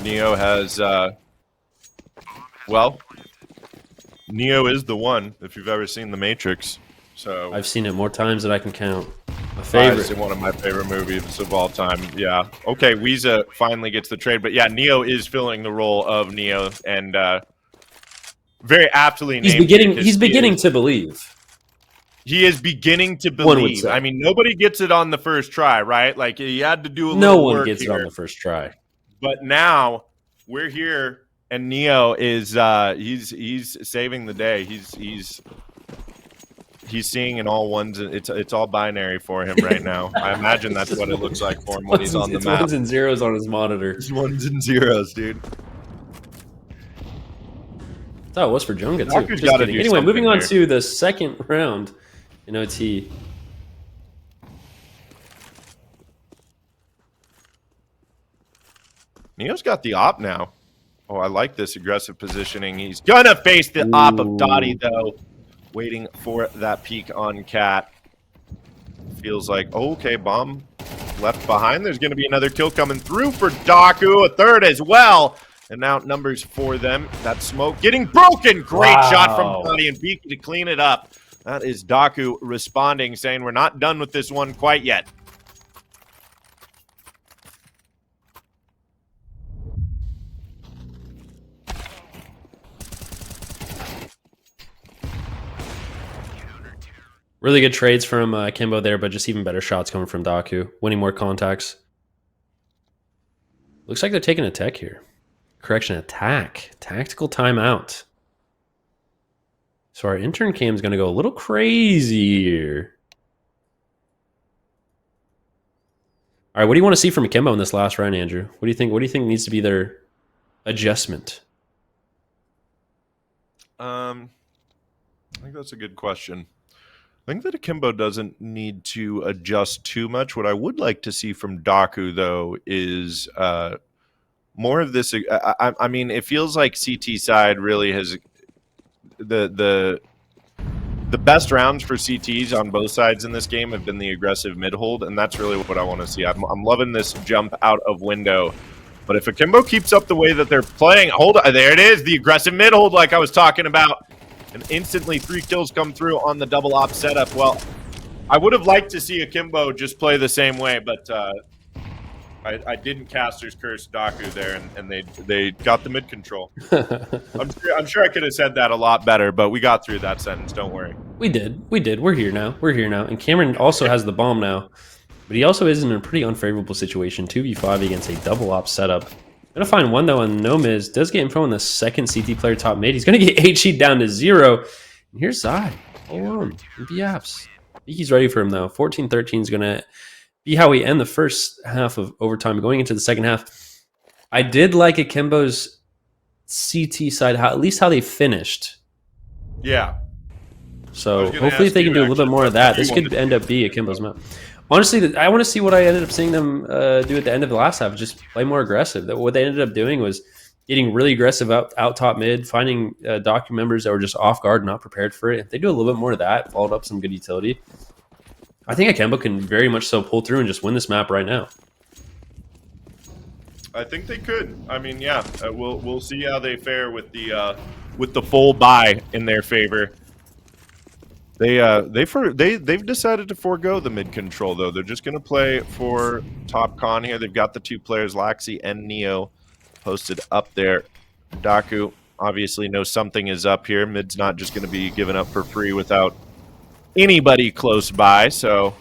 Neo has, well, Neo is the one, if you've ever seen The Matrix. So I've seen it more times than I can count. My favorite. It's one of my favorite movies of all time. Yeah. Okay, Weeza finally gets the trade, but yeah, Neo is filling the role of Neo, and very aptly named. He's beginning to believe. He is beginning to One would believe. say. I mean, nobody gets it on the first try, right? Like he had to do a No little one work gets here. it on the first try. But now we're here, and Neo is he's saving the day. He's seeing in all ones. It's all binary for him right now. I imagine that's what it looks like for him when he's on the map. It's ones and zeros on his monitor. It's ones and zeros, dude. That's how it was for Jonga too. Daaku's gotta do Anyway, moving on here. to the second round in OT. Neo's got the op now. Oh, I like this aggressive positioning. He's gonna face the op of Dottie though, waiting for that peek on Cat. Feels like, oh, okay, bomb left behind. There's gonna be another kill coming through for Daaku, a third as well. And outnumbers for them. That smoke getting broken. Great shot from Dottie and Beaky to clean it up. That is Daaku responding, saying we're not done with this one quite yet. Really good trades from Akimbo there, but just even better shots coming from Daaku. Winning more contacts. Looks like they're taking a tech here. Correction, attack. Tactical timeout. So our intern cam is going to go a little crazy here. All right, what do you want to see from Akimbo in this last round, Andrew? What do you think? What do you think needs to be their adjustment? I think that's a good question. I think that Akimbo doesn't need to adjust too much. What I would like to see from Daaku, though, is more of this. I mean, it feels like CT side really has the best rounds for CTs on both sides in this game have been the aggressive mid hold, and that's really what I want to see. I'm loving this jump out of window. But if Akimbo keeps up the way that they're playing, hold on, there it is, the aggressive mid hold like I was talking about. And instantly 3 kills come through on the double op setup. Well, I would have liked to see Akimbo just play the same way, but I didn't Caster's Curse Daaku there, and they got the mid control. I'm sure I could have said that a lot better, but we got through that sentence. Don't worry. We did. We're here now. And Cameron also has the bomb now, but he also is in a pretty unfavorable situation. 2v5 against a double op setup. Gonna find one though on Nomiz. Does get info on the second CT player top mid. He's gonna get HE down to 0. And here's Zai. Hold on. BFs. He's ready for him though. 14-13 is gonna be how we end the first half of overtime. Going into the second half, I did like Akimbo's CT side, at least how they finished. Yeah. So hopefully if they can do a little bit more of that, this could end up being Akimbo's map. Honestly, I want to see what I ended up seeing them do at the end of the last half. Just play more aggressive. What they ended up doing was getting really aggressive out top mid, finding Daaku members that were just off guard, not prepared for it. If they do a little bit more of that, followed up some good utility, I think Akimbo can very much so pull through and just win this map right now. I think they could. I mean, yeah, we'll see how they fare with the full buy in their favor. They've decided to forego the mid control though. They're just going to play for top con here. They've got the 2 players, Laxi and Neo, posted up there. Daaku obviously knows something is up here. Mid's not just going to be given up for free without anybody close by. So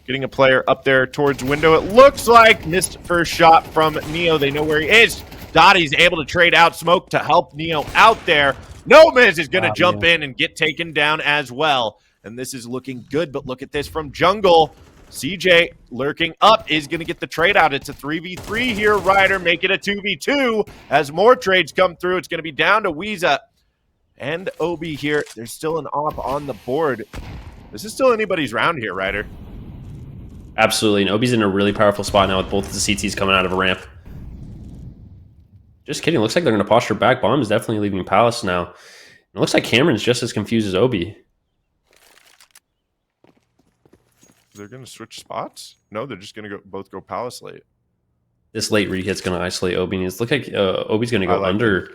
getting a player up there towards window. It looks like missed first shot from Neo. They know where he is. Dottie's able to trade out smoke to help Neo out there. Nomiz is going to jump in and get taken down as well. And this is looking good, but look at this from jungle. CJ lurking up is going to get the trade out. It's a 3v3 here, Ryder. Make it a 2v2. As more trades come through, it's going to be down to Weeza and Obi here. There's still an op on the board. This is still anybody's round here, Ryder. Absolutely. And Obi's in a really powerful spot now with both of the CTs coming out of a ramp. Just kidding. Looks like they're going to posture back. Bomb is definitely leaving Palace now. It looks like Cameron's just as confused as Obi. They're going to switch spots? No, they're just going to both go Palace late. This late rehit's going to isolate Obi. It looks like Obi's going to go under.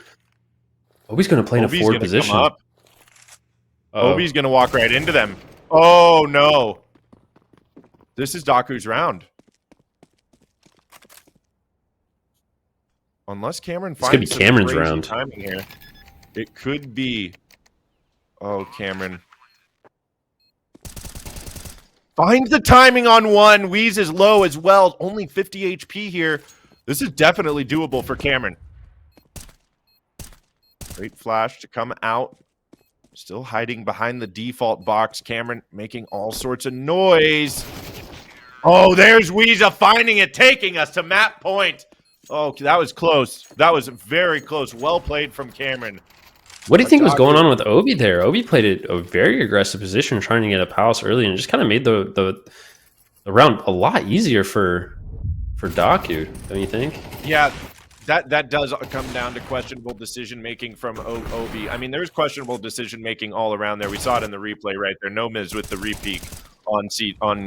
Obi's going to play in a forward position. Obi's going to walk right into them. Oh, no. This is Daaku's round. Unless Cameron finds some Cameron's crazy round. Timing here. It could be. Oh, Cameron. Finds the timing on one. Wheeze is low as well. Only 50 HP here. This is definitely doable for Cameron. Great flash to come out. Still hiding behind the default box. Cameron making all sorts of noise. Oh, there's Weeza finding it, taking us to map point. Oh, that was close. That was very close. Well played from Cameron. What do you think was going on with Obi there? Obi played it a very aggressive position, trying to get a palace early, and just kind of made the round a lot easier for Daaku, don't you think? Yeah, that does come down to questionable decision making from Obi. I mean, there's questionable decision making all around there. We saw it in the replay right there. No miss with the repeat on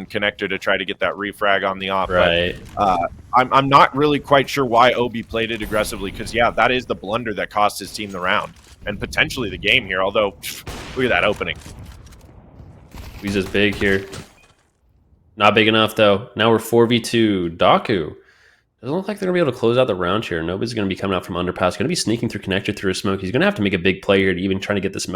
connector to try to get that refrag on the off. Right. But, I'm not really quite sure why Obi played it aggressively, because yeah, that is the blunder that cost his team the round and potentially the game here. Although, look at that opening. He's just big here. Not big enough though. Now we're 4v2. Daaku. Doesn't look like they're gonna be able to close out the round here. Nobody's gonna be coming out from underpass. Gonna be sneaking through connector through a smoke. He's gonna have to make a big play here to even try to get this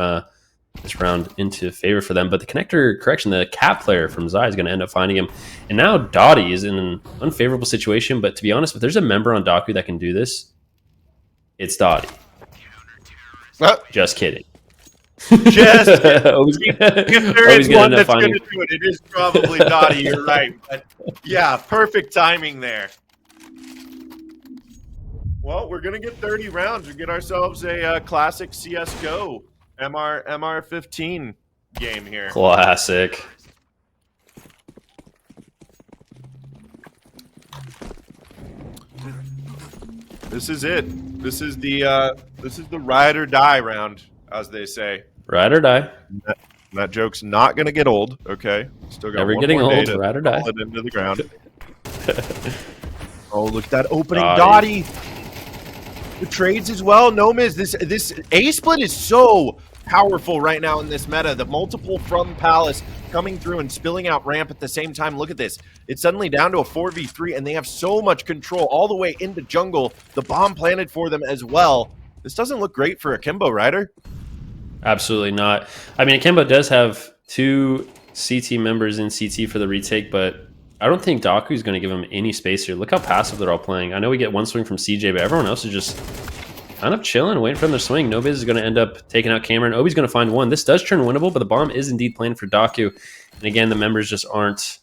this round into favor for them. But the connector, correction, the cap player from Zai is gonna end up finding him. And now Dottie is in an unfavorable situation. But to be honest, if there's a member on Daaku that can do this, it's Dottie. Just kidding. Just if there Always is one that's going to do it, it is probably Dottie. You're right. But yeah, perfect timing there. Well, we're going to get 30 rounds. We get ourselves a classic CSGO MR15 game here. Classic. This is it. This is the RyderDie round, as they say. RyderDie. That joke's not going to get old. Okay, still got Never one getting more old. day to RyderDie. fall it into the ground. Oh, look at that opening, Dottie. The trades as well. No miss. This A split is so powerful right now in this meta. The multiple from Palace coming through and spilling out ramp at the same time. Look at this. It's suddenly down to a 4v3, and they have so much control all the way into jungle. The bomb planted for them as well. This doesn't look great for Akimbo, Ryder. Absolutely not. I mean, Akimbo does have 2 CT members in CT for the retake, but I don't think Daaku is going to give him any space here. Look how passive they're all playing. I know we get one swing from CJ, but everyone else is just kind of chilling, waiting for them to swing. Nobiz is going to end up taking out Cameron. Obi's going to find one. This does turn winnable, but the bomb is indeed planned for Daaku. And again, the members just aren't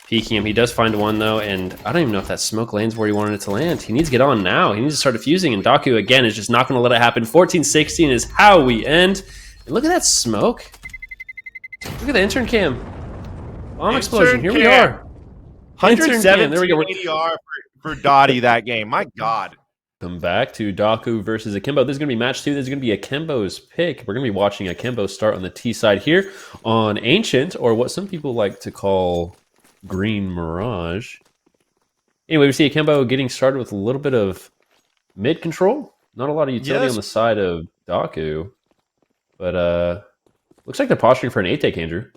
peeking him. He does find one, though, and I don't even know if that smoke lands where he wanted it to land. He needs to get on now. He needs to start defusing, and Daaku, again, is just not going to let it happen. 14-16 is how we end. And look at that smoke. Look at the intern cam. Bomb explosion. Here we are. 117 there we go. ADR for Dottie that game. My God. Come back to Daaku versus Akimbo. This is going to be match 2. This is going to be Akimbo's pick. We're going to be watching Akimbo start on the T side here on Ancient, or what some people like to call Green Mirage. Anyway, we see Akimbo getting started with a little bit of mid control. Not a lot of utility on the side of Daaku. But looks like they're posturing for an 8-take, Andrew.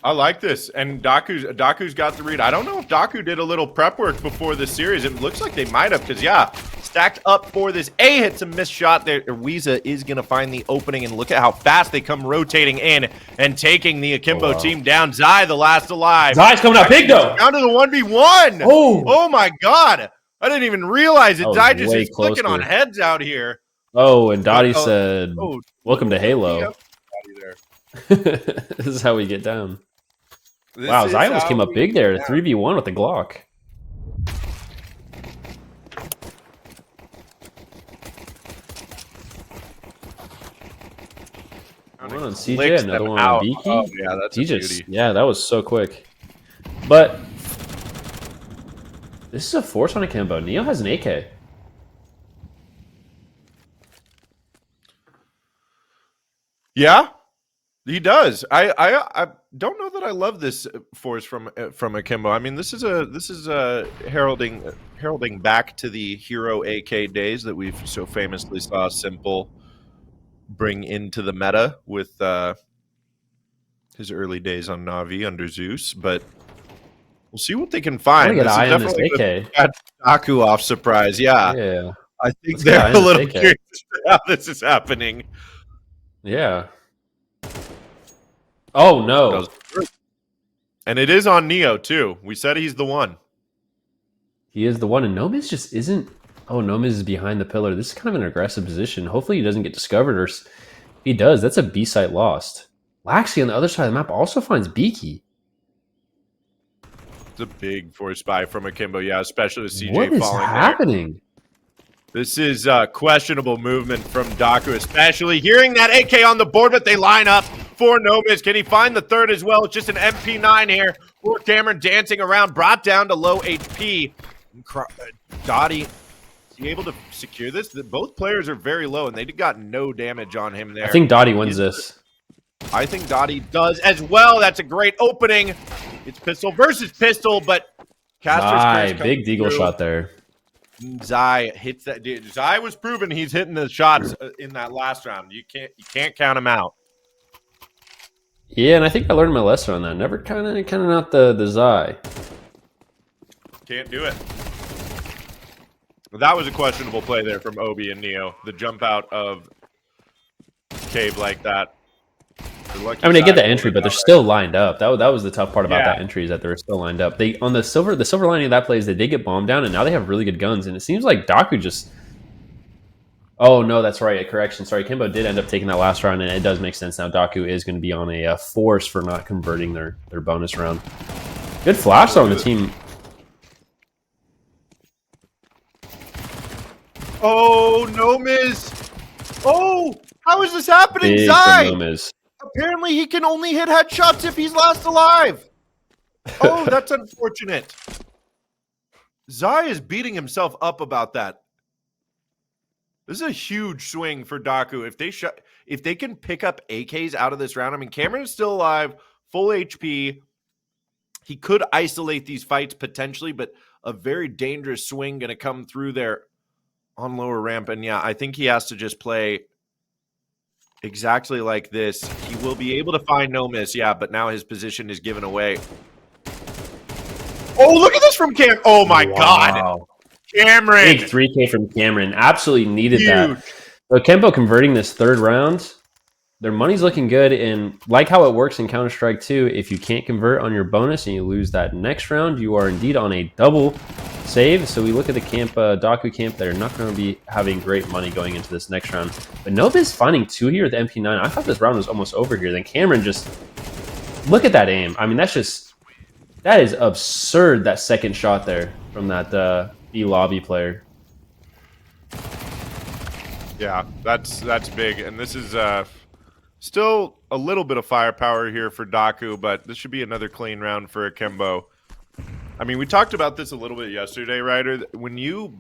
I like this, and Daaku's got the read. I don't know if Daaku did a little prep work before this series. It looks like they might have, because yeah, stacked up for this. A hits a missed shot there. Weeza is going to find the opening, and look at how fast they come rotating in and taking the Akimbo team down. Zai, the last alive. Zai's coming out big, though. Down to the 1v1. Oh my God. I didn't even realize it. Zai just is clicking on heads out here. Oh, and Dottie said, welcome to Halo. This is how we get down. Wow, Zai almost came up big there. 3v1 with the Glock. One on CJ, another one on Beaky. Oh, yeah, that's a beauty. Yeah, that was so quick. But this is a force on Akimbo. Neo has an AK. Yeah, he does. I don't know that I love this force from Akimbo. I mean, this is heralding back to the hero AK days that we've so famously saw Simple bring into the meta with his early days on Na'Vi under Zeus. But we'll see what they can find. This is definitely a Daaku off surprise. Yeah. I think they're a little curious how this is happening. Yeah. Oh no! And it is on Neo, too. We said he's the one. He is the one, and Nomis just isn't. Oh, Nomis is behind the pillar. This is kind of an aggressive position. Hopefully he doesn't get discovered, or if he does, that's a B site lost. Laxi on the other side of the map also finds Beaky. It's a big force buy from Akimbo, yeah, especially with CJ What is falling happening? there. This is questionable movement from Daaku, especially hearing that AK on the board, but they line up for Nomis. Can he find the third as well? It's just an MP9 here for Cameron dancing around, brought down to low HP. Dottie, is he able to secure this? Both players are very low, and they got no damage on him there. I think Dottie wins this. I think Dottie does as well. That's a great opening. It's pistol versus pistol, but Caster's big deagle shot there. Zai hits that. Dude, Zai was proven he's hitting the shots in that last round. You can't count him out. Yeah, and I think I learned my lesson on that. Never kind of not the Zai. Can't do it. That was a questionable play there from Obi and Neo. The jump out of cave like that. I mean, they get the entry, but they're still lined up. That was the tough part about that entry, is that they were still lined up. They on the silver lining of that play is they did get bombed down, and now they have really good guns. And it seems like Daaku just. Oh no, that's right. Correction. Sorry, Akimbo did end up taking that last round, and it does make sense now. Daaku is going to be on a force for not converting their bonus round. Good flash on the team. Oh, Nomis! Oh, how is this happening, Big Zai? Nomis. Apparently, he can only hit headshots if he's last alive. Oh, that's unfortunate. Zai is beating himself up about that. This is a huge swing for Daaku. If they can pick up AKs out of this round, I mean, Cameron is still alive, full HP. He could isolate these fights potentially, but a very dangerous swing going to come through there on lower ramp. And yeah, I think he has to just play exactly like this. He will be able to find Nomis, yeah, but now his position is given away. Oh, look at this from Cam. Oh my God. Cameron. Big 3K from Cameron. Absolutely needed that. So Akimbo converting this third round. Their money's looking good, and like how it works in Counter-Strike 2, if you can't convert on your bonus and you lose that next round, you are indeed on a double save. So we look at the camp, Daaku camp, they're not going to be having great money going into this next round. But Nova's finding 2 here with the MP9. I thought this round was almost over here. Then Cameron just, look at that aim. I mean, that is absurd, that second shot there from that B lobby player. Yeah, that's big, and this is still a little bit of firepower here for Daaku, but this should be another clean round for Akimbo. I mean, we talked about this a little bit yesterday, Ryder. When you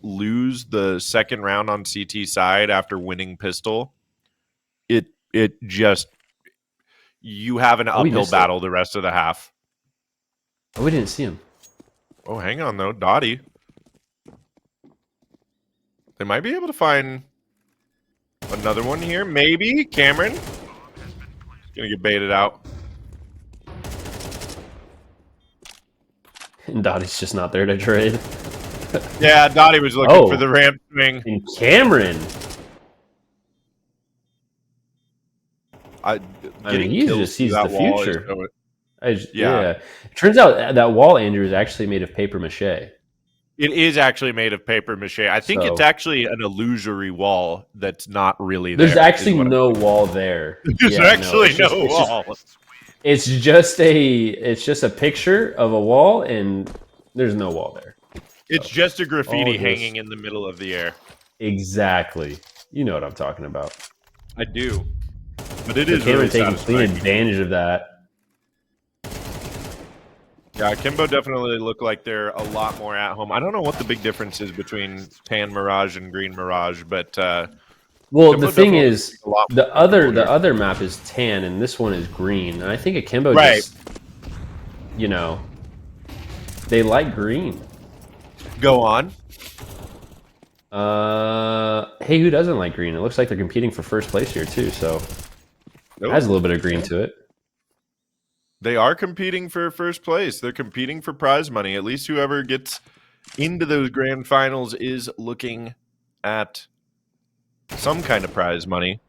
lose the second round on CT side after winning pistol, it just, you have an uphill battle the rest of the half. Oh, we didn't see him. Oh, hang on though, Dottie. They might be able to find another one here. Maybe Cameron. Gonna get baited out. And Dottie's just not there to trade. Yeah, Dottie was looking for the ramp swing. And Cameron. I mean, he just sees the future. Yeah. It turns out that wall, Andrew, is actually made of paper mache. It is actually made of paper mache. I think it's actually an illusory wall that's not really there. There's actually no wall there. There's actually no wall. It's just a picture of a wall, and there's no wall there. It's just a graffiti hanging in the middle of the air. Exactly. You know what I'm talking about. I do. But it is really taking clean advantage of that. Yeah, Akimbo definitely look like they're a lot more at home. I don't know what the big difference is between tan Mirage and green Mirage, but well, Akimbo, the thing is, the other map is tan and this one is green. And I think Akimbo just, you know, they like green. Go on. Hey, who doesn't like green? It looks like they're competing for first place here too, so it has a little bit of green to it. They are competing for first place. They're competing for prize money. At least whoever gets into those grand finals is looking at some kind of prize money.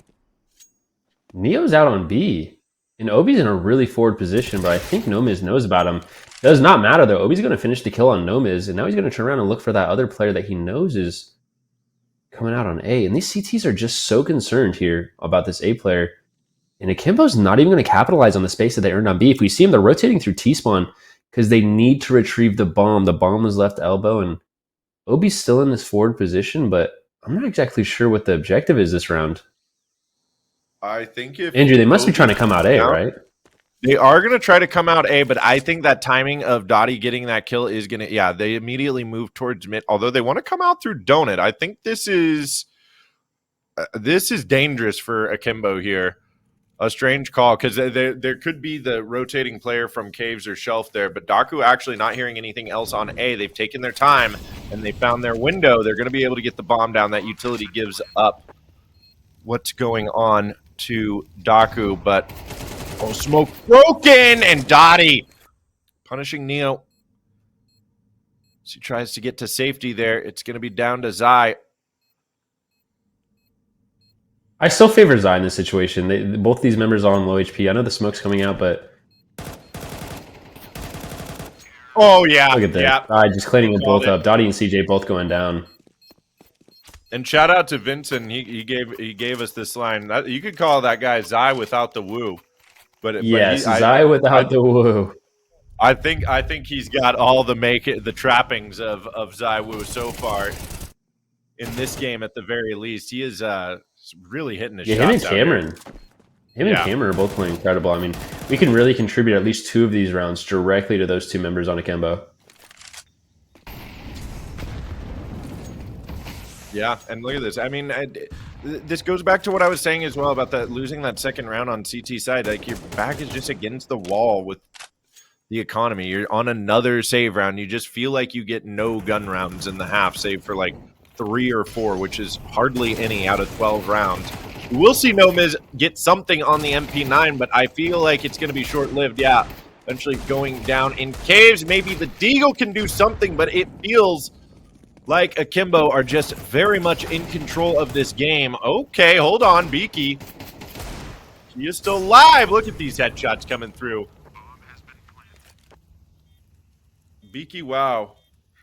Neo's out on B. And Obi's in a really forward position, but I think Nomiz knows about him. It does not matter, though. Obi's going to finish the kill on Nomiz, and now he's going to turn around and look for that other player that he knows is coming out on A. And these CTs are just so concerned here about this A player. And Akimbo's not even going to capitalize on the space that they earned on B. If we see him, they're rotating through T-spawn because they need to retrieve the bomb. The bomb was left elbow, and Obi's still in this forward position, but I'm not exactly sure what the objective is this round. I think if Andrew, they must be trying to come out A, right? They are going to try to come out A, but I think that timing of Daaku getting that kill is going to, yeah, they immediately move towards mid, although they want to come out through Donut. I think this is dangerous for Akimbo here. A strange call, because there could be the rotating player from Caves or Shelf there, but Daaku actually not hearing anything else on A. They've taken their time, and they found their window. They're going to be able to get the bomb down. That utility gives up what's going on to Daaku, but smoke broken, and Dottie punishing Neo. As he tries to get to safety there, it's going to be down to Zai. I still favor Zai in this situation. Both these members are on low HP. I know the smoke's coming out, but oh yeah, look at that. Yeah. Zai just cleaning them both up. Dottie and CJ both going down. And shout out to Vincent. He gave us this line. You could call that guy Zai without the woo. But yes, Zai without the woo. I think he's got all the trappings of Zai woo so far in this game. At the very least, he is really hitting his shots. Him and Cameron. And Cameron are both playing incredible. I mean, we can really contribute at least 2 of these rounds directly to those 2 members on Akimbo. Yeah, and look at this. I mean, this goes back to what I was saying as well about that losing that second round on CT side. Like, your back is just against the wall with the economy. You're on another save round. You just feel like you get no gun rounds in the half, save for like 3 or 4, which is hardly any out of 12 rounds. We'll see Nomiz get something on the MP9, but I feel like it's going to be short-lived. Yeah, eventually going down in Caves. Maybe the Deagle can do something, but it feels like Akimbo are just very much in control of this game. Okay, hold on, Beaky. He is still alive. Look at these headshots coming through. Beaky, wow.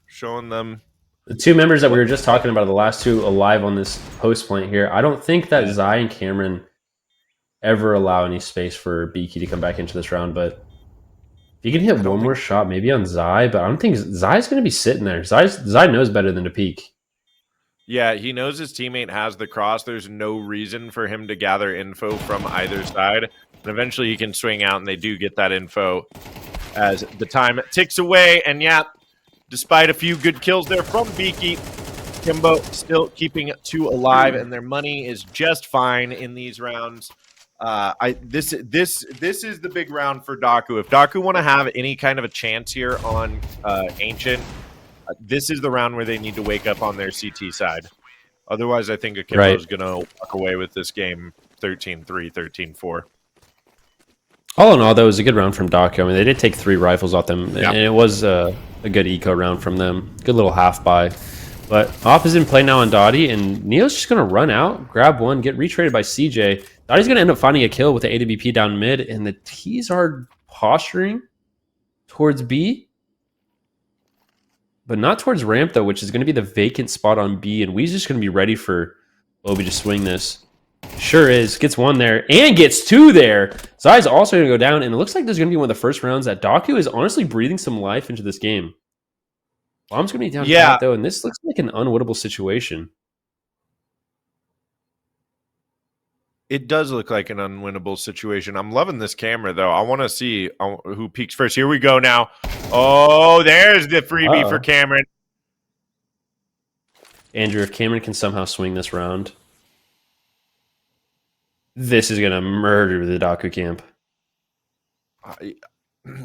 Showing them. The 2 members that we were just talking about are the last 2 alive on this post point here. I don't think that Zai and Cameron ever allow any space for Beaky to come back into this round, but if you can hit one more shot, maybe on Zai, but I don't think Zai's going to be sitting there. Zai knows better than to peek. Yeah, he knows his teammate has the cross. There's no reason for him to gather info from either side. And eventually he can swing out, and they do get that info as the time ticks away. And yeah, despite a few good kills there from Beaky, Akimbo still keeping 2 alive, and their money is just fine in these rounds. This is the big round for Daaku. If Daaku want to have any kind of a chance here on Ancient, this is the round where they need to wake up on their CT side. Otherwise, I think Akimbo is going to walk away with this game 13-3, 13-4. All in all, that was a good round from Daaku. I mean, they did take 3 rifles off them, and it was a good eco round from them. Good little half buy. But Off is in play now on Dottie, and Neo's just going to run out, grab one, get retraded by CJ. Dottie's going to end up finding a kill with the AWP down mid, and the T's are posturing towards B, but not towards ramp, though, which is going to be the vacant spot on B, and Wee's just going to be ready for Obi to swing this. Sure is. Gets 1 there, and gets 2 there. Zai's also going to go down, and it looks like there's going to be one of the first rounds that Daaku is honestly breathing some life into this game. Bomb's going to be down flat, though, and this looks like an unwinnable situation. It does look like an unwinnable situation. I'm loving this camera, though. I want to see who peaks first. Here we go now. Oh, there's the freebie for Cameron. Andrew, if Cameron can somehow swing this round, this is going to murder the Daaku camp.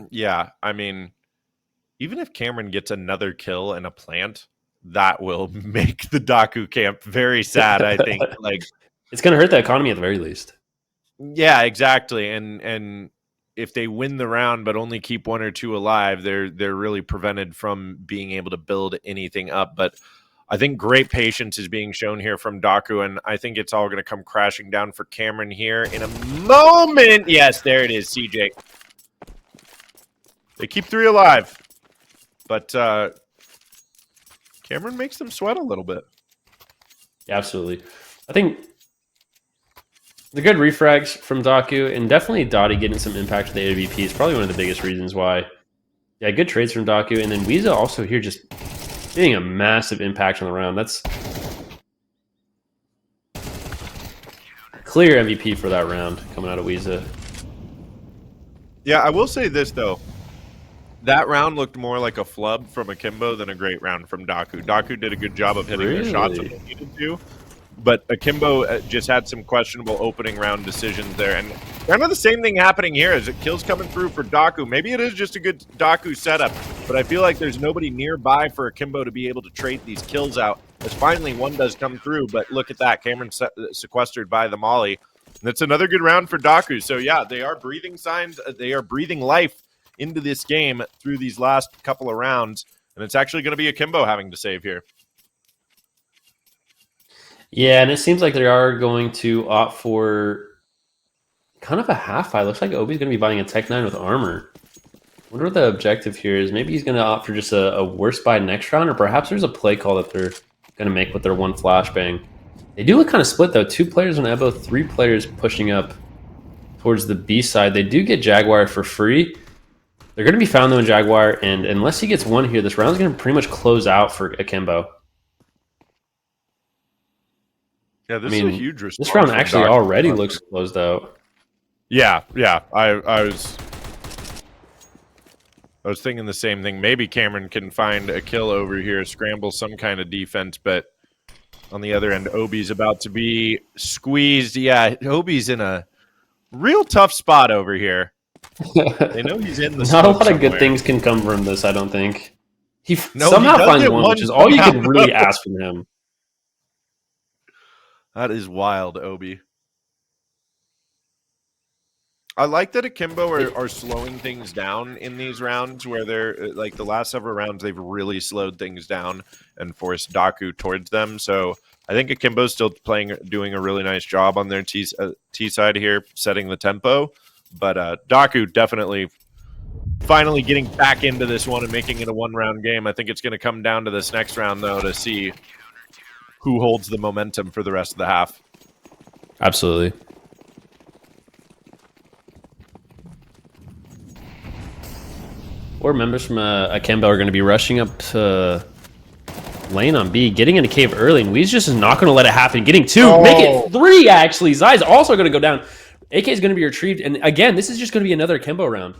Yeah, I mean, even if Cameron gets another kill and a plant, that will make the Daaku camp very sad, I think. Like, it's going to hurt the economy at the very least. Yeah, exactly. And if they win the round but only keep 1 or 2 alive, they're really prevented from being able to build anything up. But I think great patience is being shown here from Daaku, and I think it's all going to come crashing down for Cameron here in a moment. Yes, there it is, CJ. They keep 3 alive, but Cameron makes them sweat a little bit. Yeah, absolutely. I think the good refrags from Daaku, and definitely Dottie getting some impact with the AWP is probably one of the biggest reasons why. Yeah, good trades from Daaku, and then Weeza also here just getting a massive impact on the round. That's clear MVP for that round coming out of Weeza. Yeah, I will say this, though. That round looked more like a flub from Akimbo than a great round from Daaku. Daaku did a good job of hitting their shots when they needed to, but Akimbo just had some questionable opening round decisions there. And kind of the same thing happening here as it kills coming through for Daaku. Maybe it is just a good Daaku setup, but I feel like there's nobody nearby for Akimbo to be able to trade these kills out. As finally one does come through, but look at that. Cameron sequestered by the Molly. And that's another good round for Daaku. So yeah, they are breathing signs. They are breathing life into this game through these last couple of rounds, and it's actually going to be Akimbo having to save here. Yeah, and it seems like they are going to opt for kind of a half fight. Looks like Obi's going to be buying a Tech 9 with armor. Wonder what the objective here is. Maybe he's going to opt for just a worse buy next round, or perhaps there's a play call that they're going to make with their one flashbang. They do look kind of split, though. 2 players on Ebo, 3 players pushing up towards the B side. They do get Jaguar for free. They're going to be found, though, in Jaguar, and unless he gets one here, this round's going to pretty much close out for Akimbo. Yeah, this is a huge response. This round actually already looks closed out. Yeah. I was thinking the same thing. Maybe Cameron can find a kill over here, scramble some kind of defense, but on the other end, Obi's about to be squeezed. Yeah, Obi's in a real tough spot over here. They know he's in the Not a lot of good things can come from this, I don't think. He No, somehow he finds one, which is all you can really ask from him. That is wild, Obi. I like that Akimbo are slowing things down in these rounds where they're like the last several rounds, they've really slowed things down and forced Daaku towards them. So I think Akimbo's still doing a really nice job on their T side here, setting the tempo. But Daaku definitely finally getting back into this one and making it a 1-round game. I think it's going to come down to this next round, though, to see who holds the momentum for the rest of the half. Absolutely. Or members from Akimbo are going to be rushing up to lane on B, getting into cave early, and Weez just is not going to let it happen. Getting 2, make it 3, actually. Zai's also going to go down. AK is going to be retrieved, and again, this is just going to be another Akimbo round.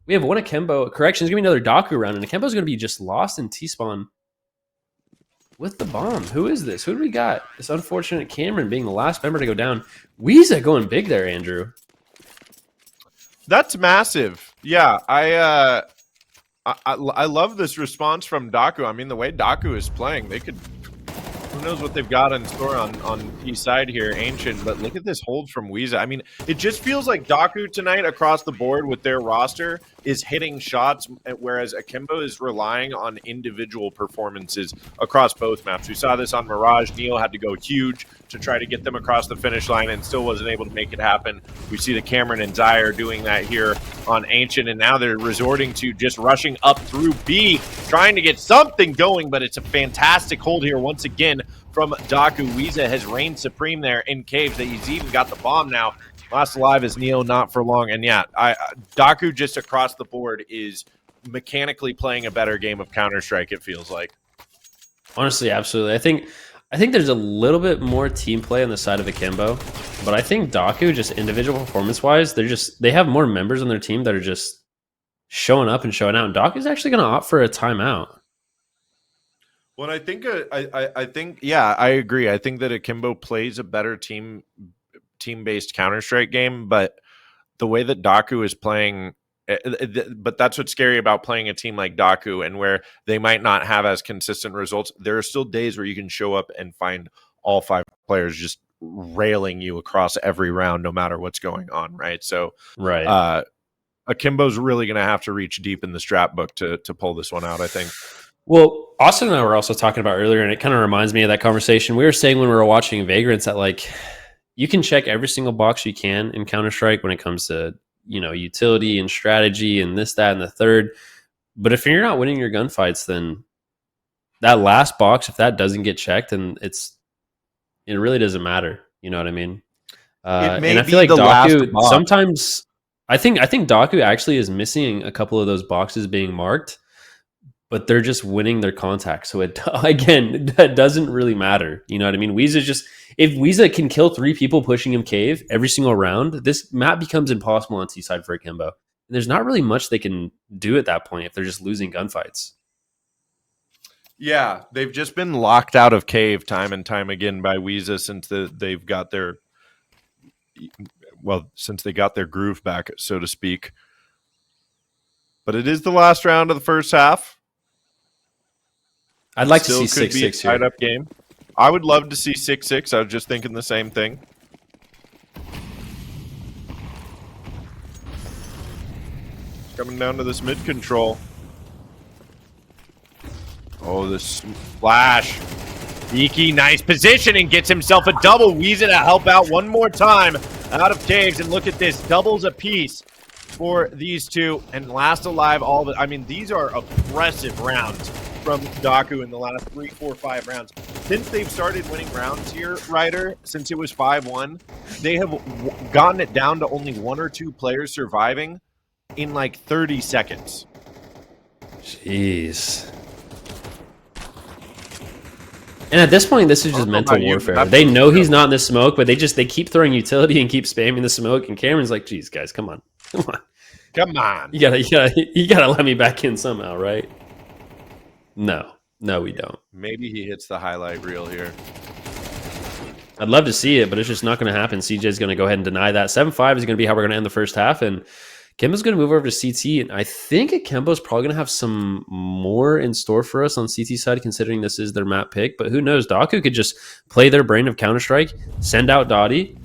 We have one Akimbo. Correction, it's going to be another Daaku round, and Akimbo's going to be just lost in T-spawn with the bomb. Who is this? Who do we got? This unfortunate Cameron being the last member to go down. Weeza going big there, Andrew. That's massive. Yeah, I love this response from Daaku. I mean, the way Daaku is playing, they could... Who knows what they've got in store on P side here, Ancient, but look at this hold from Weeza. I mean, it just feels like Daaku tonight across the board with their roster is hitting shots, whereas Akimbo is relying on individual performances across both maps. We saw this on Mirage. Neil had to go huge to try to get them across the finish line and still wasn't able to make it happen. We see the Cameron and Zai are doing that here on Ancient, and now they're resorting to just rushing up through B, trying to get something going, but it's a fantastic hold here once again from Daaku. Weeza has reigned supreme there in caves. That he's even got the bomb now. Last alive is Neo, not for long. And yeah, Daaku just across the board is mechanically playing a better game of Counter-Strike, it feels like. Honestly, absolutely. I think there's a little bit more team play on the side of Akimbo, but I think Daaku, just individual performance-wise, they have more members on their team that are just showing up and showing out. And Daaku's actually going to opt for a timeout. Well, I think yeah, I agree. I think that Akimbo plays a better team-based Counter-Strike game, but the way that Daaku is playing, but that's what's scary about playing a team like Daaku, and where they might not have as consistent results. There are still days where you can show up and find all 5 players just railing you across every round, no matter what's going on, right? So, right. Akimbo's really going to have to reach deep in the strat book to pull this one out, I think. Well, Austin and I were also talking about earlier, and it kind of reminds me of that conversation. We were saying when we were watching Vagrants that like you can check every single box you can in Counter-Strike when it comes to, utility and strategy and this, that, and the third. But if you're not winning your gunfights, then that last box, if that doesn't get checked, then it really doesn't matter. You know what I mean? May And I be feel like the last Daaku box. sometimes. I think Daaku actually is missing a couple of those boxes being marked, but they're just winning their contacts. So again, that doesn't really matter. You know what I mean? If Weeza can kill 3 people pushing him cave every single round, this map becomes impossible on T side for Akimbo. And there's not really much they can do at that point if they're just losing gunfights. Yeah, they've just been locked out of cave time and time again by Weeza since they've got their since they got their groove back, so to speak. But it is the last round of the first half. I'd like to see 6-6 tied here. up game. I would love to see 6-6. I was just thinking the same thing. Coming down to this mid control. Oh, this flash. Iki, nice positioning, gets himself a double. Weeza to help out one more time out of caves. And look at this, doubles apiece for these two. And last alive, all of it. I mean, these are oppressive rounds from Daaku in the last 3, 4, 5 rounds. Since they've started winning rounds here, Ryder, since it was 5-1, they have gotten it down to only 1 or 2 players surviving in like 30 seconds. Jeez. And at this point, this is just mental warfare. They know he's not in the smoke, but they keep throwing utility and keep spamming the smoke. And Cameron's like, "Geez, guys, come on. Come on. You gotta let me back in somehow, right?" No, we don't. Maybe he hits the highlight reel here. I'd love to see it, but it's just not going to happen. CJ's going to go ahead and deny that. 7-5 is going to be how we're going to end the first half, and Kimbo's going to move over to CT, and I think Akimbo's probably going to have some more in store for us on CT side, considering this is their map pick. But who knows? Daaku could just play their brain of Counter-Strike, send out Dottie,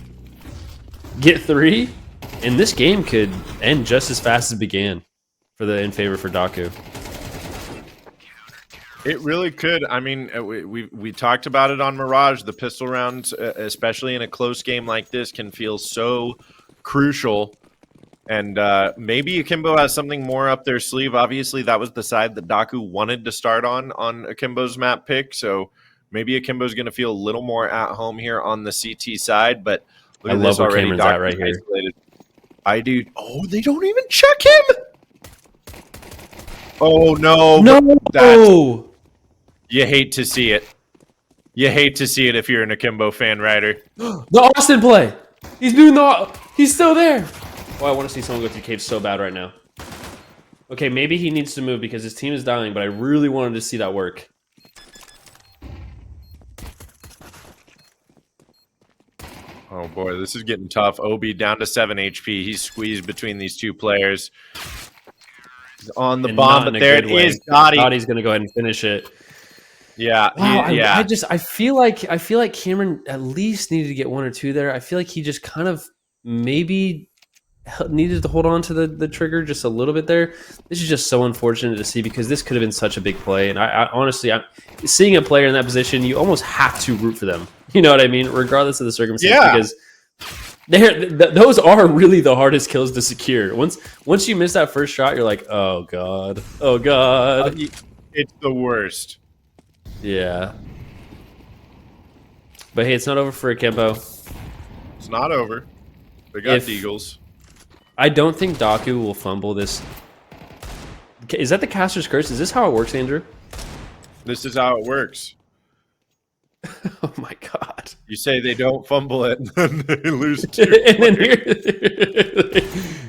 get 3, and this game could end just as fast as it began in favor for Daaku. It really could. I mean, we talked about it on Mirage. The pistol rounds, especially in a close game like this, can feel so crucial. And maybe Akimbo has something more up their sleeve. Obviously, that was the side that Daaku wanted to start on Akimbo's map pick. So maybe Akimbo's going to feel a little more at home here on the CT side. But look at this already. Cameron's at right here. I do. Oh, they don't even check him. Oh no! No. You hate to see it. You hate to see it if you're an Akimbo fan, Ryder. The Austin play. He's still there. Oh, I want to see someone go through cave so bad right now. Okay, maybe he needs to move because his team is dying, but I really wanted to see that work. Oh boy, this is getting tough. Obi down to 7 HP. He's squeezed between these two players. He's on the bomb, but there it is. Dottie's going to go ahead and finish it. Yeah, wow, yeah. I feel like Cameron at least needed to get 1 or 2 there. I feel like he just kind of maybe needed to hold on to the trigger just a little bit there. This is just so unfortunate to see because this could have been such a big play. And I honestly, seeing a player in that position, you almost have to root for them. You know what I mean? Regardless of the circumstance, because those are really the hardest kills to secure. Once you miss that first shot, you're like, oh god, it's the worst. Yeah. But hey, it's not over for Akimbo. It's not over. They got Deagles. I don't think Daaku will fumble this. Is that the caster's curse? Is this how it works, Andrew? This is how it works. Oh my god. You say they don't fumble it, and then they lose 2. And then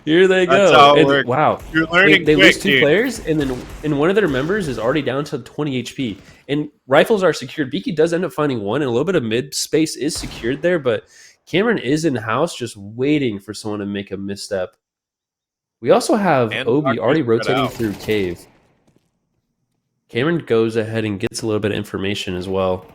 here they go. That's how it works. Wow. You're learning They quick, lose 2 dude. players, and one of their members is already down to 20 HP. And rifles are secured. Beaky does end up finding 1, and a little bit of mid space is secured there, but Cameron is in house just waiting for someone to make a misstep. We also have Obi already rotating through cave. Cameron goes ahead and gets a little bit of information as well.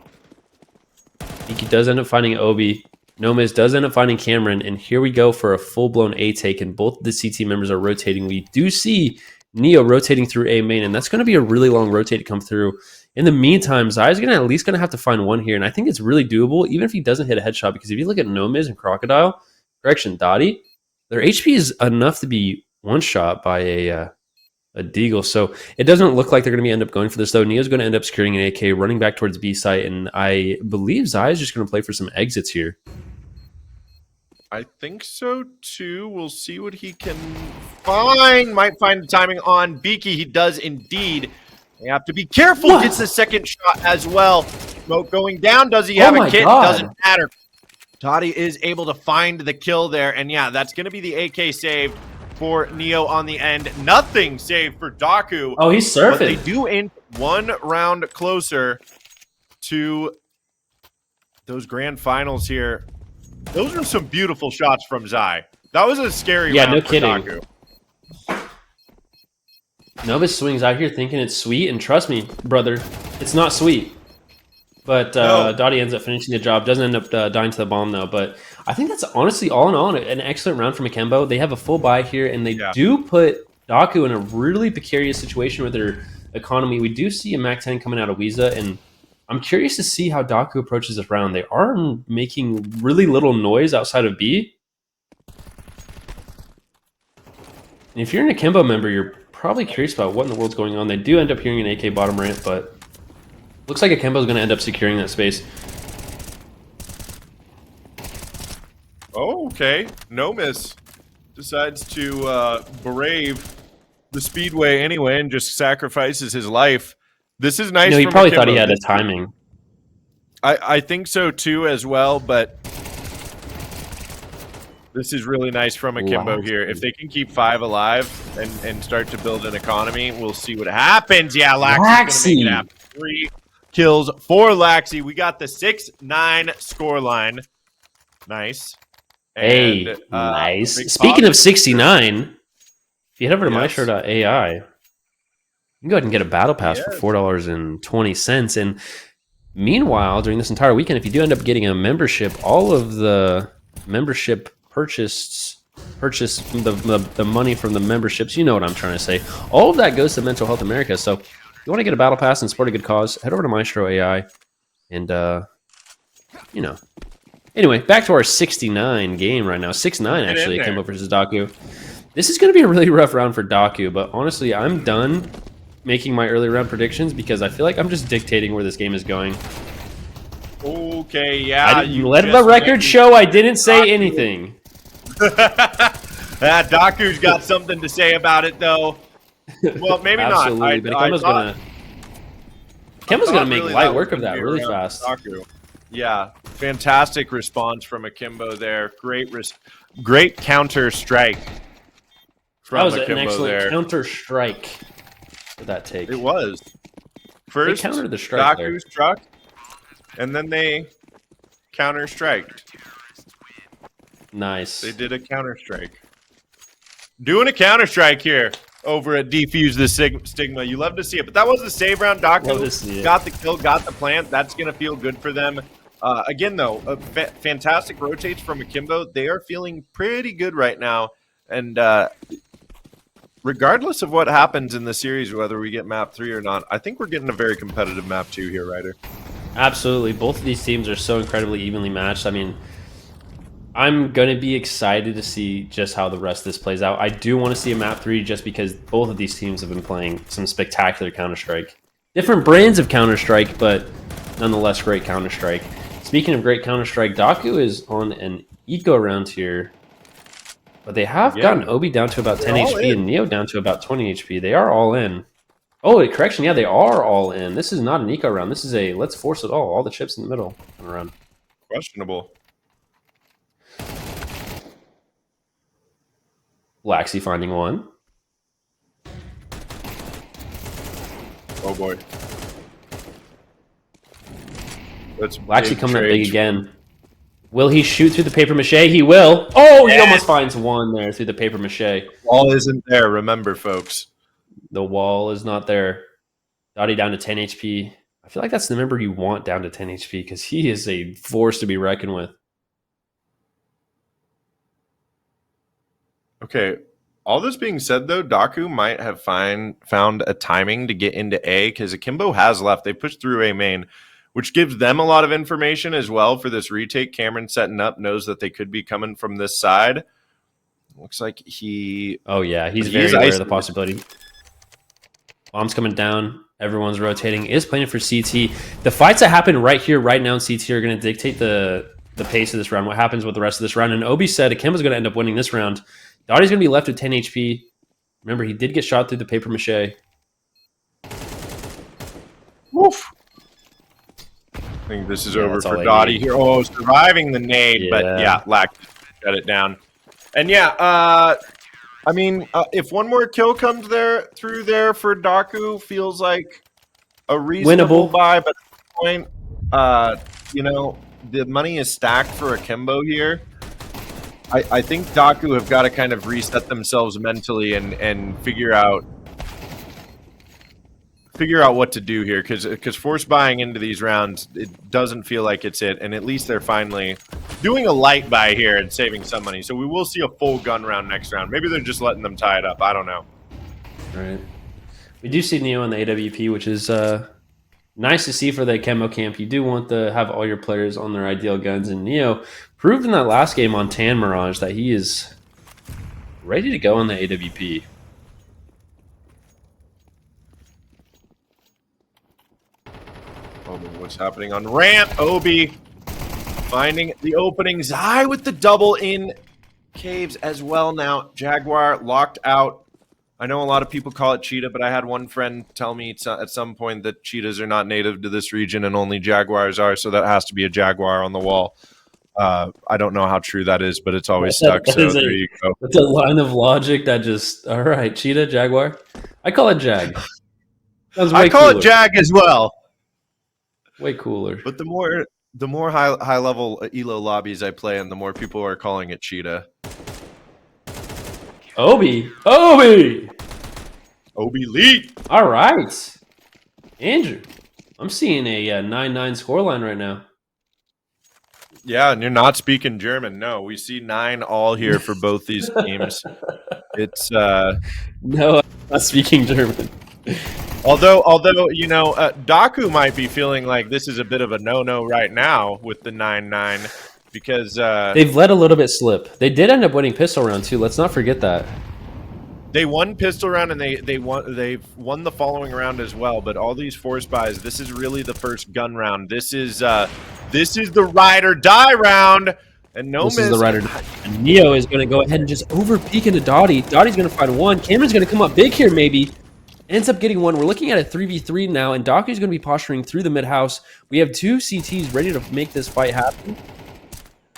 Beaky does end up finding Obi. Nomis does end up finding Cameron, and here we go for a full-blown A take, and both the CT members are rotating. We do see Neo rotating through A main, and that's going to be a really long rotate to come through. In the meantime, Zai's at least going to have to find one here, and I think it's really doable, even if he doesn't hit a headshot, because if you look at Nomiz and Crocodile, Daaku, their HP is enough to be one-shot by a Deagle, so it doesn't look like they're going to end up going for this, though. Neo's going to end up securing an AK, running back towards B site, and I believe Zai is just going to play for some exits here. I think so too. We'll see what he can find. Might find the timing on Beaky. He does indeed. They have to be careful. What? Gets the second shot as well. Smoke going down. Does he have a kit? God. Doesn't matter. Toddy is able to find the kill there. And yeah, that's going to be the AK saved for Neo on the end. Nothing saved for Daaku. Oh, he's surfing. But they do end one round closer to those grand finals here. Those are some beautiful shots from Zai. That was a scary round no for kidding. Daaku. Novus swings out here thinking it's sweet, and trust me, brother, it's not sweet. But Dottie ends up finishing the job, doesn't end up dying to the bomb, though. But I think that's honestly, all in all, an excellent round from Akimbo. They have a full buy here, and they do put Daaku in a really precarious situation with their economy. We do see a MAC-10 coming out of Weeza, and I'm curious to see how Daaku approaches this round. They are making really little noise outside of B. And if you're an Akimbo member, you're probably curious about what in the world's going on. They do end up hearing an AK bottom ramp, but looks like Akimbo's going to end up securing that space. Oh, okay. Nomiz decides to brave the speedway anyway and just sacrifices his life. This is nice. No, he from probably Akimbo. thought he had a timing. I think so too as well, but this is really nice from Akimbo here. If they can keep 5 alive and start to build an economy, we'll see what happens. Yeah, Laxi's going to make it happen. 3 kills for Laxi. We got the 6-9 scoreline. Nice. And, hey, nice. Speaking of 69, if you head over to myshow.ai, you can go ahead and get a battle pass for $4.20. And meanwhile, during this entire weekend, if you do end up getting a membership, all of the membership purchase the money from the memberships, you know what I'm trying to say. All of that goes to Mental Health America. So if you want to get a battle pass and support a good cause, head over to myshow.ai and Anyway, back to our 69 game right now. 6-9 actually, Akimbo versus Daaku. This is going to be a really rough round for Daaku, but honestly, I'm done making my early round predictions because I feel like I'm just dictating where this game is going. Okay, yeah. You let the record show I didn't say anything. Daaku's got something to say about it, though. Well, maybe Absolutely, not. But Akimbo's gonna make light work of that really fast. Daaku. Yeah, fantastic response from Akimbo there. Great counter strike from Akimbo there. That was an excellent counter strike for that take. It was. First, they countered the strike Daaku struck, and then they counter striked. Nice. They did a counter strike. Doing a counter strike here over at Defuse the Stigma. You love to see it, but that was the save round. Daaku got the kill, got the plant. That's going to feel good for them. Again, though, fantastic rotates from Akimbo. They are feeling pretty good right now. And regardless of what happens in the series, whether we get map 3 or not, I think we're getting a very competitive map 2 here, Ryder. Absolutely. Both of these teams are so incredibly evenly matched. I mean, I'm going to be excited to see just how the rest of this plays out. I do want to see a map 3 just because both of these teams have been playing some spectacular Counter-Strike. Different brands of Counter-Strike, but nonetheless great Counter-Strike. Speaking of great Counter-Strike, Daaku is on an eco round here, but they have gotten Obi down to about 10 HP and Neo down to about 20 HP. They are all in. Oh, correction. Yeah, they are all in. This is not an eco round. This is a let's force it all the chips in the middle round. Questionable. Laxi finding one. Oh boy. That's Laxi coming up big again. Will he shoot through the paper mache? He will. Oh, he almost finds one there through the paper mache. Wall isn't there, remember, folks. The wall is not there. Dottie down to 10 HP. I feel like that's the member you want down to 10 HP because he is a force to be reckoned with. Okay. All this being said, though, Daaku might have found a timing to get into A because Akimbo has left. They pushed through A main, which gives them a lot of information as well for this retake. Cameron setting up knows that they could be coming from this side. Looks like he... Oh, yeah. He's very aware of the possibility. Bomb's coming down. Everyone's rotating. Is playing for CT. The fights that happen right here, right now in CT are going to dictate the pace of this round, what happens with the rest of this round. And Obi said Akimbo's going to end up winning this round. Dottie's going to be left with 10 HP. Remember, he did get shot through the paper mache. Woof. I think this is over for Dottie here. Oh, surviving the nade, but yeah, Lack shut it down. And yeah, I mean, if one more kill comes through there for Daaku, feels like a reasonable buy. But at this point, you know, the money is stacked for Akimbo here. I think Daaku have got to kind of reset themselves mentally and figure out what to do here because force buying into these rounds, it doesn't feel like it's it, and at least they're finally doing a light buy here and saving some money. So we will see a full gun round next round. Maybe they're just letting them tie it up. I don't know. All right. We do see Neo in the AWP, which is nice to see for the Akimbo camp. You do want to have all your players on their ideal guns, and Neo proved in that last game on Tan Mirage that he is ready to go on the AWP. Oh, what's happening on ramp? Obi finding the opening. Zai with the double in caves as well now. Jaguar locked out. I know a lot of people call it cheetah, but I had one friend tell me at some point that cheetahs are not native to this region and only jaguars are, so that has to be a jaguar on the wall. I don't know how true that is, but it's always stuck, so there you go. It's a line of logic that just, all right, cheetah, jaguar. I call it jag. I call it jag as well. Way cooler. But the more high level elo lobbies I play in, the more people are calling it cheetah. Obi Lee. All right, Andrew. I'm seeing a 9-9 scoreline right now. Yeah, and you're not speaking German. No, we see 9 all here for both these teams. It's no, I'm not speaking German. Although you know, Daaku might be feeling like this is a bit of a no-no right now with the 9-9 because they've let a little bit slip. They did end up winning pistol round too. Let's not forget that. They won pistol round and they've won the following round as well. But all these force buys, this is really the first gun round. This is the RyderDie round. And no miss. This is the RyderDie. And Neo is going to go ahead and just over peek into Dottie. Dottie's going to find one. Cameron's going to come up big here maybe. Ends up getting one. We're looking at a 3v3 now, and Daaku's going to be posturing through the mid house. We have 2 CTs ready to make this fight happen.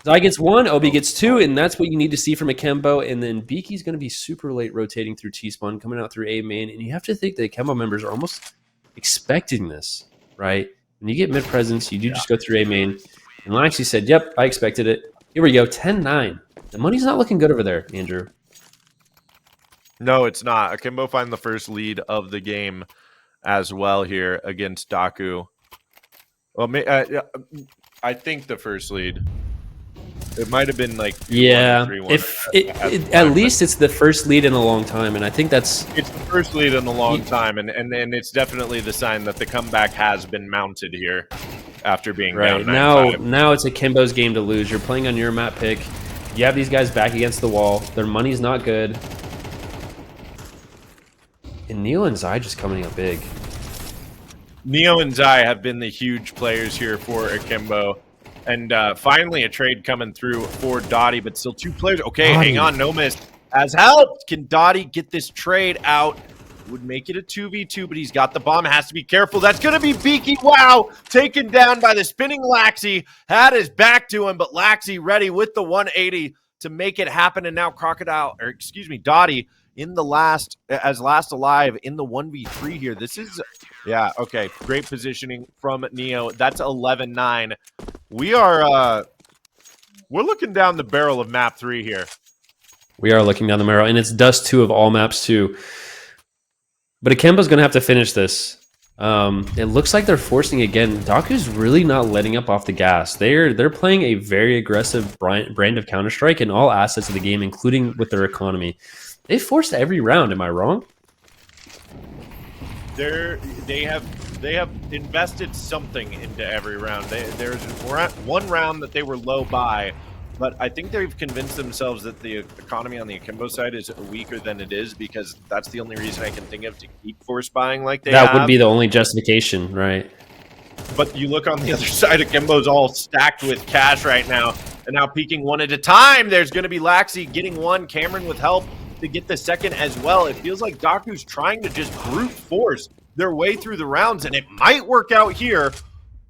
Zai gets 1, Obi gets 2, and that's what you need to see from Akimbo. And then Beaky's going to be super late rotating through T-spawn, coming out through A main. And you have to think the Akimbo members are almost expecting this, right? When you get mid presence, you do just go through A main. And Laxi said, yep, I expected it. Here we go, 10-9. The money's not looking good over there, Andrew. No, it's not. Akimbo find the first lead of the game as well here against Daaku. Well, I think the first lead. It might have been like 3-1. At least it's the first lead in a long time, and I think it's the first lead in a long time, and it's definitely the sign that the comeback has been mounted here after being down 9-5. Now it's Akimbo's game to lose. You're playing on your map pick. You have these guys back against the wall. Their money's not good. And Neo and Zai just coming up big. Neo and Zai have been the huge players here for Akimbo. And finally a trade coming through for Dottie, but still 2 players. Okay, hang on, no miss. Has helped. Can Dottie get this trade out? Would make it a 2v2, but he's got the bomb. Has to be careful. That's going to be Beaky. Wow, taken down by the spinning Laxi. Had his back to him, but Laxi ready with the 180 to make it happen. And now Dottie in the last alive in the 1v3 here. This is, yeah, okay. Great positioning from Neo. That's 11-9. We're looking down the barrel of map 3 here. We are looking down the barrel, and it's Dust 2 of all maps too. But Akimbo's going to have to finish this. It looks like they're forcing again. Daaku's really not letting up off the gas. They're playing a very aggressive brand of Counter-Strike in all assets of the game, including with their economy. They forced every round. Am I wrong? They have invested something into every round. There's one round that they were low by, but I think they've convinced themselves that the economy on the Akimbo side is weaker than it is, because that's the only reason I can think of to keep force buying like they have. That would be the only justification, right? But you look on the other side, Akimbo's all stacked with cash right now, and now peeking one at a time. There's going to be Laxi getting one, Cameron with help to get the second as well. It feels like Daaku's trying to just brute force their way through the rounds, and it might work out here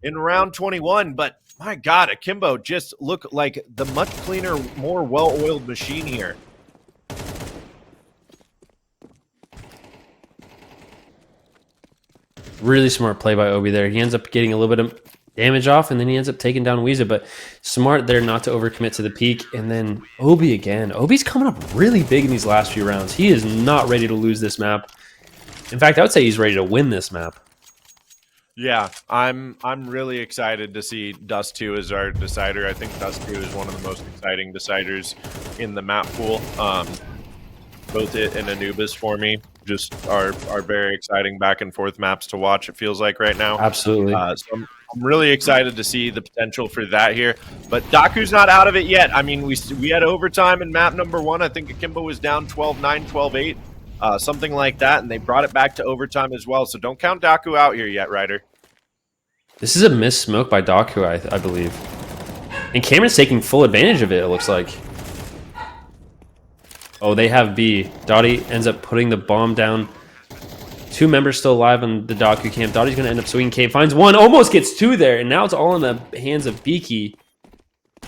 in round 21, but my God, Akimbo just look like the much cleaner, more well-oiled machine here. Really smart play by Obi there. He ends up getting a little bit of damage off, and then he ends up taking down Weezer, but smart there not to overcommit to the peak. And then Obi again. Obi's coming up really big in these last few rounds. He is not ready to lose this map. In fact, I would say he's ready to win this map. Yeah, I'm really excited to see Dust 2 as our decider. I think Dust 2 is one of the most exciting deciders in the map pool. Both it and Anubis for me just are very exciting back and forth maps to watch, it feels like right now. Absolutely. So I'm really excited to see the potential for that here. But Daaku's not out of it yet. I mean, we had overtime in map number 1. I think Akimbo was down 12-9, 12-8. Something like that, and they brought it back to overtime as well. So don't count Daaku out here yet, Ryder. This is a missed smoke by Daaku, I believe. And Cameron's taking full advantage of it, it looks like. Oh, they have B. Dottie ends up putting the bomb down. 2 members still alive on the Daaku camp. Dottie's going to end up swinging cave. Finds 1, almost gets 2 there, and now it's all in the hands of Beaky.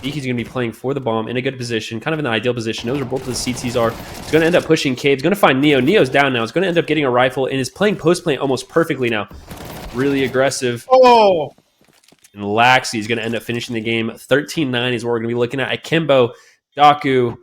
Beaky's going to be playing for the bomb in a good position, kind of in the ideal position. Knows where both of the CTs are. He's going to end up pushing cave. He's going to find Neo. Neo's down now. He's going to end up getting a rifle, and is playing post-plant almost perfectly now. Really aggressive. Oh! And Laxi is going to end up finishing the game. 13-9 is what we're going to be looking at. Akimbo, Daaku.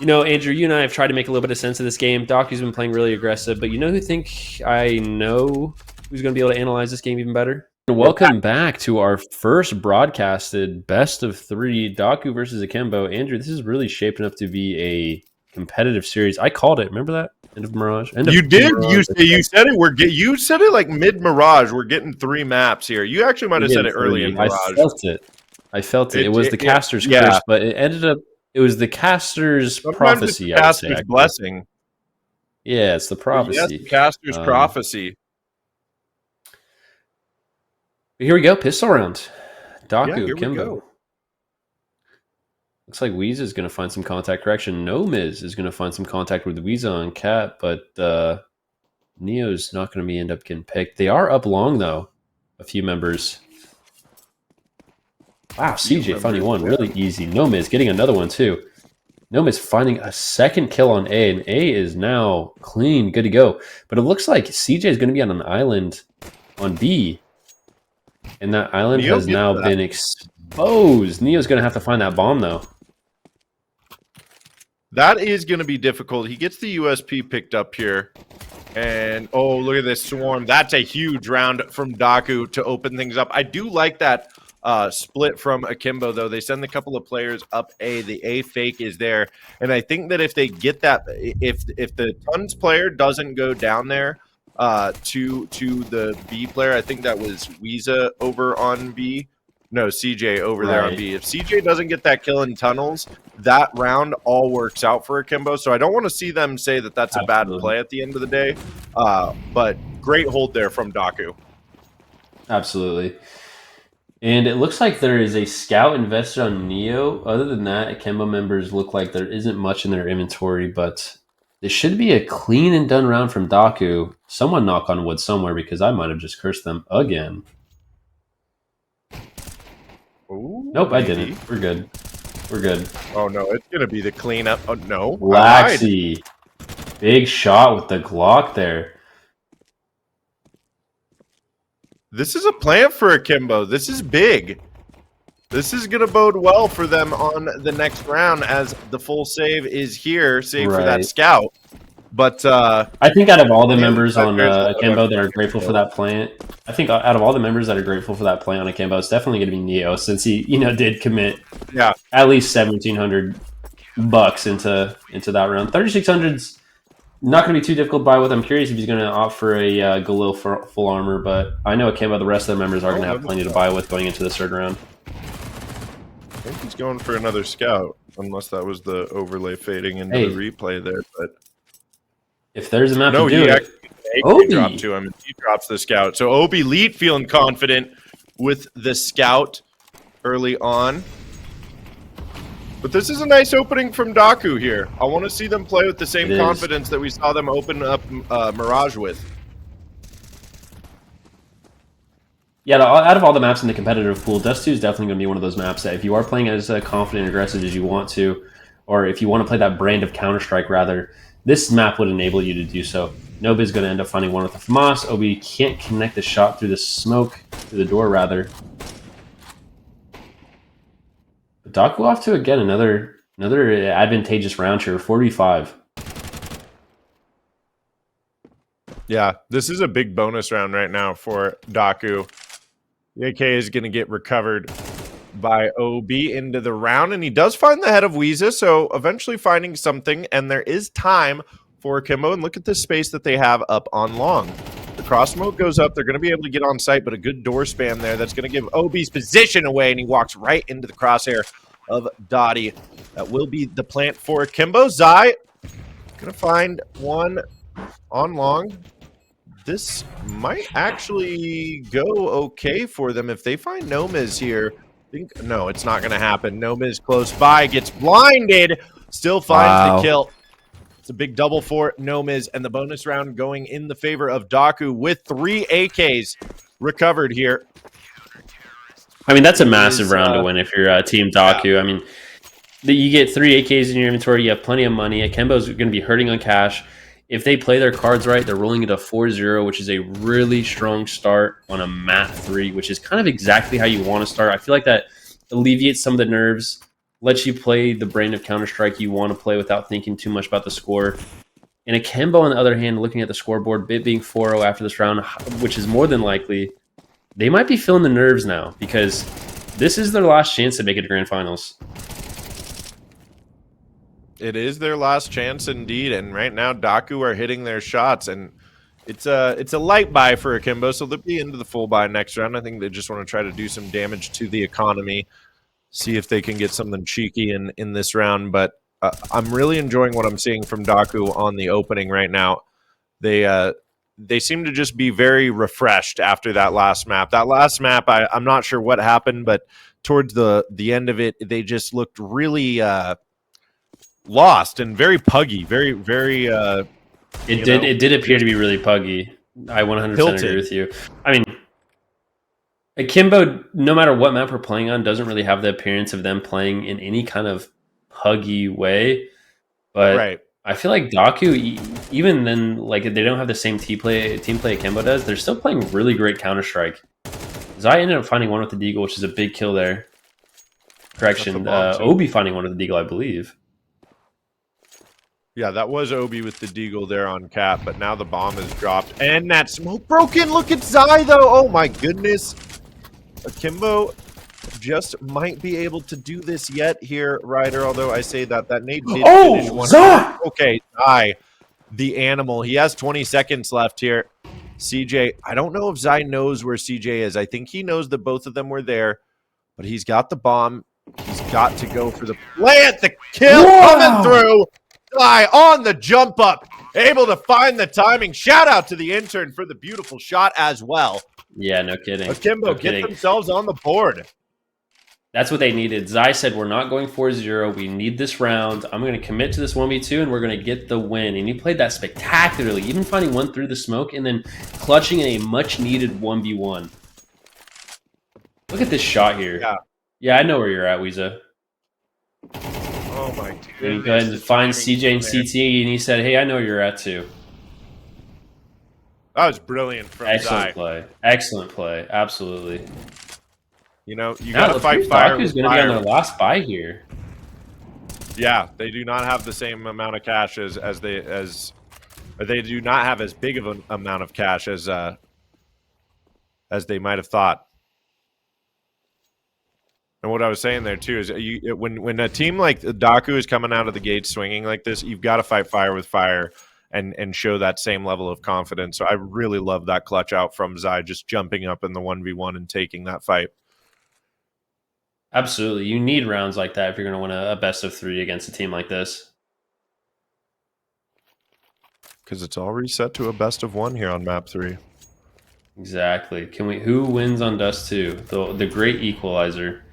You know, Andrew, you and I have tried to make a little bit of sense of this game. Daaku's been playing really aggressive, but you know who think I know who's going to be able to analyze this game even better? Welcome back to our first broadcasted best of 3 Daaku versus Akimbo. Andrew, this is really shaping up to be a competitive series. I called it. Remember that? End of Mirage. You did. You said it. You said it like mid Mirage. We're getting 3 maps here. You actually might have said it early in Mirage. I felt it. It was the caster's curse, but it ended up. It was the caster's prophecy. It's the caster's blessing. Yeah, it's the prophecy. Yes, the caster's prophecy. Here we go. Pistol round. Daaku, here Akimbo. we go. Looks like Weeza is going to find some contact. Correction, No Miz is going to find some contact with Weeza on Cat, but Neo's not going to end up getting picked. They are up long, though. A few members. Wow, CJ finding one really easy. No Miz getting another one, too. No Miz finding a second kill on A, and A is now clean, good to go. But it looks like CJ is going to be on an island on B. And that island has now been exposed. Neo's going to have to find that bomb, though. That is going to be difficult. He gets the USP picked up here. And, oh, look at this swarm. That's a huge round from Daaku to open things up. I do like that split from Akimbo, though. They send a couple of players up A. The A fake is there. And I think that if they get that, if the Tons player doesn't go down there, to the B player. I think that was Weeza over on B. No, CJ over there on B. If CJ doesn't get that kill in tunnels, that round all works out for Akimbo. So I don't want to see them say that that's a bad play at the end of the day. But great hold there from Daaku. Absolutely. And it looks like there is a scout invested on Neo. Other than that, Akimbo members look like there isn't much in their inventory, but this should be a clean and done round from Daaku. Someone knock on wood somewhere, because I might have just cursed them again. Ooh, nope, maybe. I didn't. We're good. We're good. Oh, no, it's going to be the cleanup. Oh, no. Laxi. Big shot with the Glock there. This is a plan for Akimbo. This is big. This is going to bode well for them on the next round, as the full save is here, save for that scout. But I think out of all the members on Akimbo that are grateful for that plant, I think out of all the members that are grateful for that plant on Akimbo, it's definitely going to be Neo, since he, did commit at least 1,700 bucks into that round. 3600's not going to be too difficult to buy with. I'm curious if he's going to opt for a Galil for full armor, but I know Akimbo, the rest of the members are going to have plenty to buy with going into the third round. I think he's going for another scout, unless that was the overlay fading into the replay there. But if there's a map to do it, Obi dropped to him, and he drops the scout. So Obi lead feeling confident with the scout early on. But this is a nice opening from Daaku here. I want to see them play with the same confidence that we saw them open up Mirage with. Yeah, out of all the maps in the competitive pool, Dust 2 is definitely going to be one of those maps that if you are playing as confident and aggressive as you want to, or if you want to play that brand of Counter-Strike rather, this map would enable you to do so. Nob is going to end up finding one with the FAMAS. Obi can't connect the shot through the smoke, through the door rather. But Daaku off to, again, another advantageous round here, 45. Yeah, this is a big bonus round right now for Daaku. The AK is going to get recovered by OB into the round, and he does find the head of Weeza, so eventually finding something, and there is time for Akimbo, and look at the space that they have up on long. The cross smoke goes up, they're going to be able to get on site, but a good door spam there that's going to give OB's position away, and he walks right into the crosshair of Dottie. That will be the plant for Akimbo. Zai going to find one on long. This might actually go okay for them if they find Nomiz here. No, it's not going to happen. Nomiz close by, gets blinded, still finds the kill. It's a big double for Nomiz, and the bonus round going in the favor of Daaku with 3 AKs recovered here. I mean, that's a massive round to win if you're Team Daaku. Yeah. I mean, you get 3 AKs in your inventory, you have plenty of money. Akimbo's going to be hurting on cash. If they play their cards right, they're rolling it a 4-0, which is a really strong start on a map 3, which is kind of exactly how you want to start. I feel like that alleviates some of the nerves, lets you play the brand of Counter-Strike you want to play without thinking too much about the score. And Akimbo, on the other hand, looking at the scoreboard, bit being 4-0 after this round, which is more than likely, they might be feeling the nerves now because this is their last chance to make it to Grand Finals. It is their last chance indeed, and right now Daaku are hitting their shots, and it's a light buy for Akimbo, so they'll be into the full buy next round. I think they just want to try to do some damage to the economy, see if they can get something cheeky in this round. But I'm really enjoying what I'm seeing from Daaku on the opening right now. They seem to just be very refreshed after that last map. That last map, I'm not sure what happened, but towards the end of it, they just looked really lost and very puggy, very it did appear to be really puggy. I 100% agree with you. I mean, Akimbo, no matter what map we're playing on, doesn't really have the appearance of them playing in any kind of puggy way. But I feel like Daaku, even then, like they don't have the same team play Akimbo does. They're still playing really great Counter-Strike. Zai ended up finding one with the Deagle, which is a big kill there. Correction, Obi finding one with the Deagle, I believe. Yeah, that was Obi with the Deagle there on cap, but now the bomb is dropped. And that smoke broken. Look at Zai, though. Oh, my goodness. Akimbo just might be able to do this yet here, Ryder, although I say that nade did finish one. Zai! Okay, Zai, the animal. He has 20 seconds left here. CJ, I don't know if Zai knows where CJ is. I think he knows that both of them were there, but he's got the bomb. He's got to go for the plant. The kill coming through. Zai on the jump up, able to find the timing. Shout out to the intern for the beautiful shot as well. Yeah, no kidding. Akimbo get themselves on the board. That's what they needed. Zai said, we're not going 4-0. We need this round. I'm going to commit to this 1v2, and we're going to get the win. And he played that spectacularly, even finding one through the smoke and then clutching in a much-needed 1v1. Look at this shot here. Yeah, I know where you're at, Weeza. Oh, my goodness. Go ahead and find CJ and CT, and he said, hey, I know where you're at, too. That was brilliant from Excellent Zai. play. Excellent play. Absolutely. You know, you got to fight fire. Daaku's going to be on their last buy here. Yeah, they do not have the same amount of cash as they do not have as big of an amount of cash as they might have thought. And what I was saying there too is when a team like Daaku is coming out of the gate swinging like this, you've got to fight fire with fire and show that same level of confidence. So I really love that clutch out from Zai, just jumping up in the 1v1 and taking that fight. Absolutely. You need rounds like that if you're going to win a best of 3 against a team like this. Because it's all reset to a best of 1 here on map 3. Exactly. Who wins on Dust 2? The great equalizer.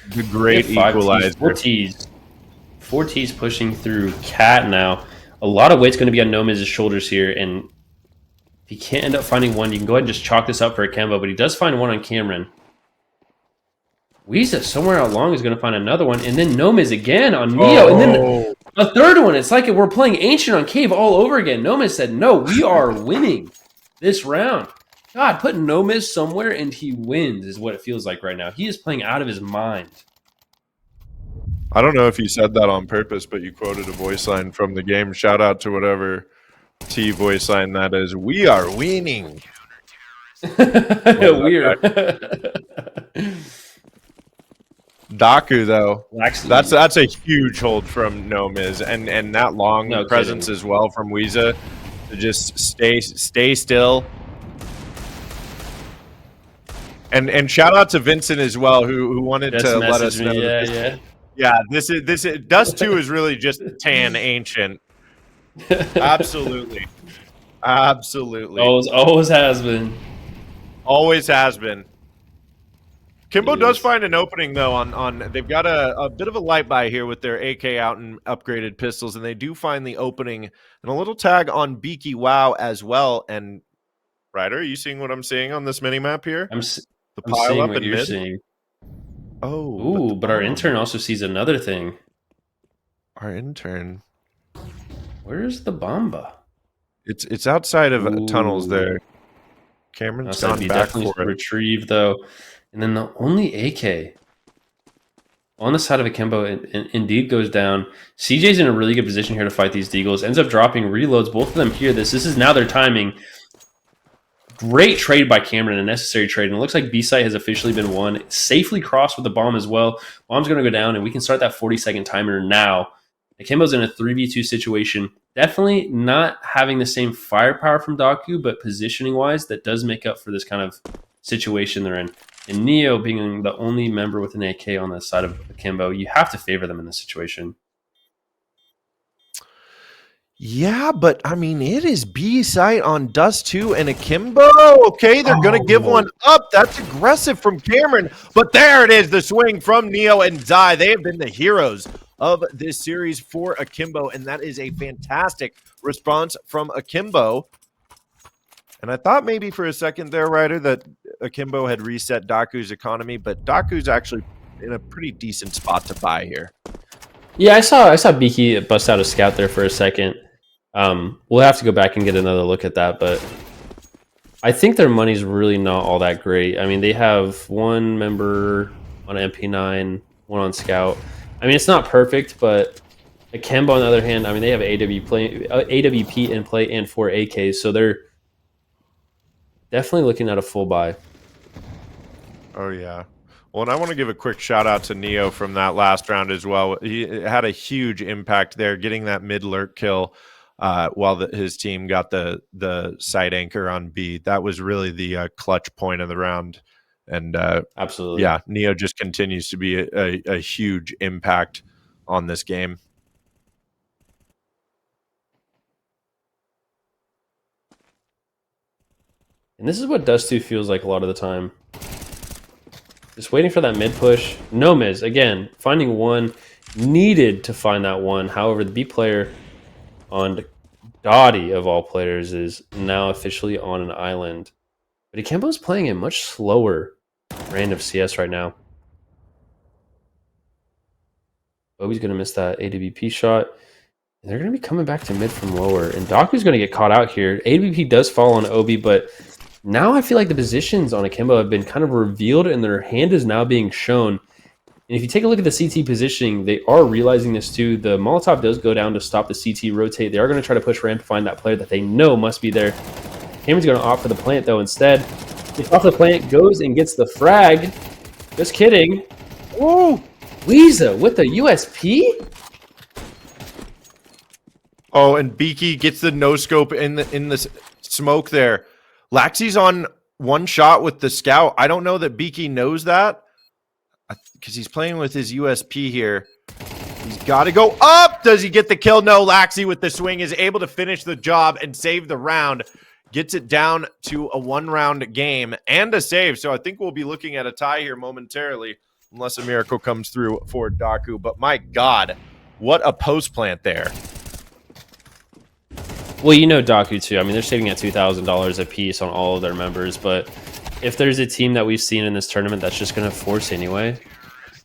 The great equalizer. 4 T's pushing through Cat now. A lot of weight's going to be on Nomiz's shoulders here, and if he can't end up finding one, you can go ahead and just chalk this up for Akimbo, but he does find one on Cameron. Weeza somewhere along is going to find another one, and then Nomiz again on Neo, and then a third one. It's like we're playing Ancient on Cave all over again. Nomiz said, no, we are winning this round. God, put Nomiz somewhere and he wins is what it feels like right now. He is playing out of his mind. I don't know if you said that on purpose, but you quoted a voice line from the game. Shout out to whatever T voice line that is. We are winning. Weird. Daaku though, Actually, that's a huge hold from Nomiz, and that long presence as well from Weeza to just stay still. And shout out to Vincent as well, who wanted to let us know. Yeah. This is Dust 2 is really just tan Ancient. Absolutely. Always has been. Always has been. Kimbo does find an opening though on they've got a bit of a light buy here with their AK out and upgraded pistols, and they do find the opening and a little tag on Beaky Wow as well. And Ryder, are you seeing what I'm seeing on this mini map here? I'm seeing what you're seeing. Oh, but our intern also sees another thing. Our intern. Where's the Bomba? It's outside of tunnels there. Cameron's gone back for it. Retrieve though, and then the only AK on the side of Akimbo indeed goes down. CJ's in a really good position here to fight these Deagles. Ends up dropping reloads. Both of them hear this. This is now their timing. Great trade by Cameron, a necessary trade. And it looks like B-site has officially been won. Safely crossed with the bomb as well. Bomb's going to go down, and we can start that 40-second timer now. Akimbo's in a 3v2 situation. Definitely not having the same firepower from Daaku, but positioning-wise, that does make up for this kind of situation they're in. And Neo being the only member with an AK on the side of Akimbo, you have to favor them in this situation. Yeah, but I mean, it is B-site on Dust 2 and Akimbo. Okay, they're going to give one up. That's aggressive from Cameron. But there it is, the swing from Neo and Zai. They have been the heroes of this series for Akimbo, and that is a fantastic response from Akimbo. And I thought maybe for a second there, Ryder, that Akimbo had reset Daaku's economy, but Daaku's actually in a pretty decent spot to buy here. Yeah, I saw Beaky bust out a scout there for a second. We'll have to go back and get another look at that, but I think their money's really not all that great. I mean, they have one member on MP9, one on Scout. I mean, it's not perfect, but Akimbo, on the other hand, I mean, they have AWP in play and 4 AKs, so they're definitely looking at a full buy. Oh, yeah. Well, and I want to give a quick shout out to Neo from that last round as well. He had a huge impact there, getting that mid lurk kill while his team got the side anchor on B. That was really the clutch point of the round. And absolutely, yeah, Neo just continues to be a huge impact on this game. And this is what Dust 2 feels like a lot of the time. Just waiting for that mid push. Nomiz, again, finding one. Needed to find that one. However, the B player on Dottie, of all players, is now officially on an island. But Akimbo's playing a much slower brand of CS right now. Obi's going to miss that AWP shot. And they're going to be coming back to mid from lower. And Daaku's going to get caught out here. AWP does fall on Obi, but now I feel like the positions on Akimbo have been kind of revealed and their hand is now being shown. And if you take a look at the CT positioning, they are realizing this too. The Molotov does go down to stop the CT rotate. They are going to try to push ramp to find that player that they know must be there. Cameron's going to opt for the plant though instead. Gets off the plant, goes and gets the frag. Just kidding. Ooh! Weeza with the USP? Oh, and Beaky gets the no scope in the smoke there. Laxy's on one shot with the scout. I don't know that Beaky knows that because he's playing with his USP here. He's got to go up. Does he get the kill? No, Laxy with the swing is able to finish the job and save the round. Gets it down to a 1-round game and a save. So I think we'll be looking at a tie here momentarily unless a miracle comes through for Daaku. But my God, what a post plant there. Well, you know Daaku too. I mean, they're saving at $2,000 a piece on all of their members. But if there's a team that we've seen in this tournament that's just going to force anyway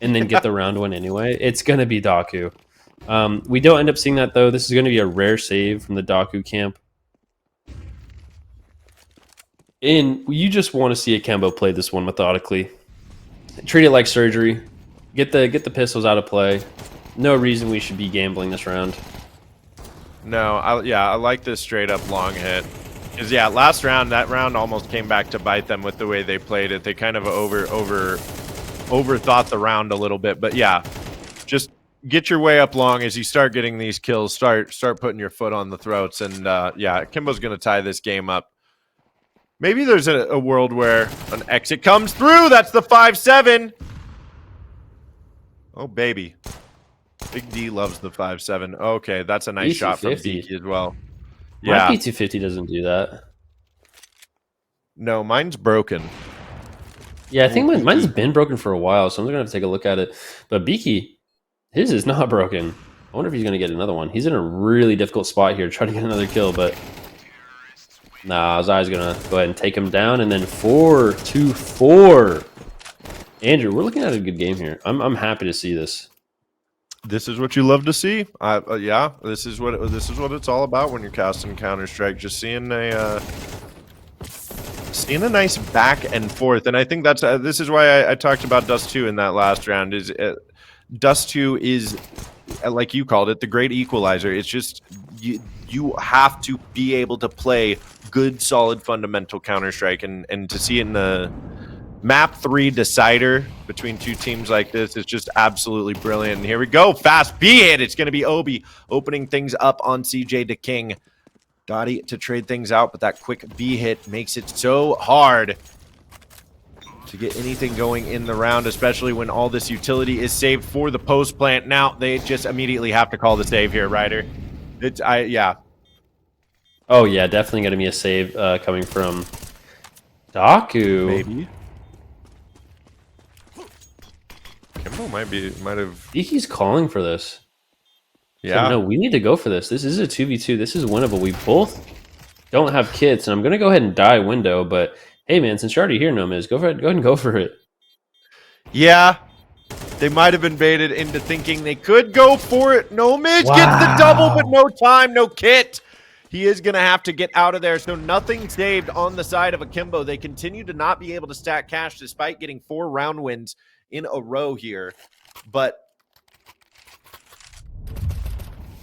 and then get the round win anyway, it's going to be Daaku. We don't end up seeing that, though. This is going to be a rare save from the Daaku camp. And you just want to see Akimbo play this one methodically. Treat it like surgery. Get the pistols out of play. No reason we should be gambling this round. No, I like this straight up long hit. Because, yeah, last round, that round almost came back to bite them with the way they played it. They kind of overthought the round a little bit. But, yeah, just get your way up long as you start getting these kills. Start putting your foot on the throats. And, yeah, Akimbo's going to tie this game up. Maybe there's a world where an exit comes through. That's the 5-7. Oh, baby. Big D loves the 5-7. Okay, that's a nice shot from Beaky as well. Yeah. My P250 doesn't do that. No, mine's broken. Yeah, I think mine's been broken for a while, so I'm going to have to take a look at it. But Beaky, his is not broken. I wonder if he's going to get another one. He's in a really difficult spot here trying to get another kill, but... Nah, Zai's going to go ahead and take him down, and then 4-4. Andrew, we're looking at a good game here. I'm happy to see this. This is what you love to see. Yeah, this is what it's all about when you're casting Counter-Strike. Just seeing a nice back and forth, and I think that's this is why I talked about Dust 2 in that last round. Dust 2 is, like you called it, the great equalizer. It's just you have to be able to play good, solid, fundamental Counter-Strike, and to see it in the Map 3 decider between two teams like this is just absolutely brilliant. And here we go. Fast B hit. It's going to be Obi opening things up on CJ to King. Dottie to trade things out, but that quick B hit makes it so hard to get anything going in the round, especially when all this utility is saved for the post plant. Now they just immediately have to call the save here, Ryder. Yeah. Oh, yeah, definitely going to be a save coming from Daaku. Maybe. Akimbo might have. He's calling for this. Yeah. So, no, we need to go for this. This is a 2v2. This is winnable. We both don't have kits, and I'm going to go ahead and die window. But hey, man, since you're already here, Nomiz, go ahead and go for it. Yeah, they might have invaded into thinking they could go for it. Nomiz gets the double, but no time, no kit. He is going to have to get out of there. So nothing saved on the side of Akimbo. They continue to not be able to stack cash despite getting 4 round wins in a row here. But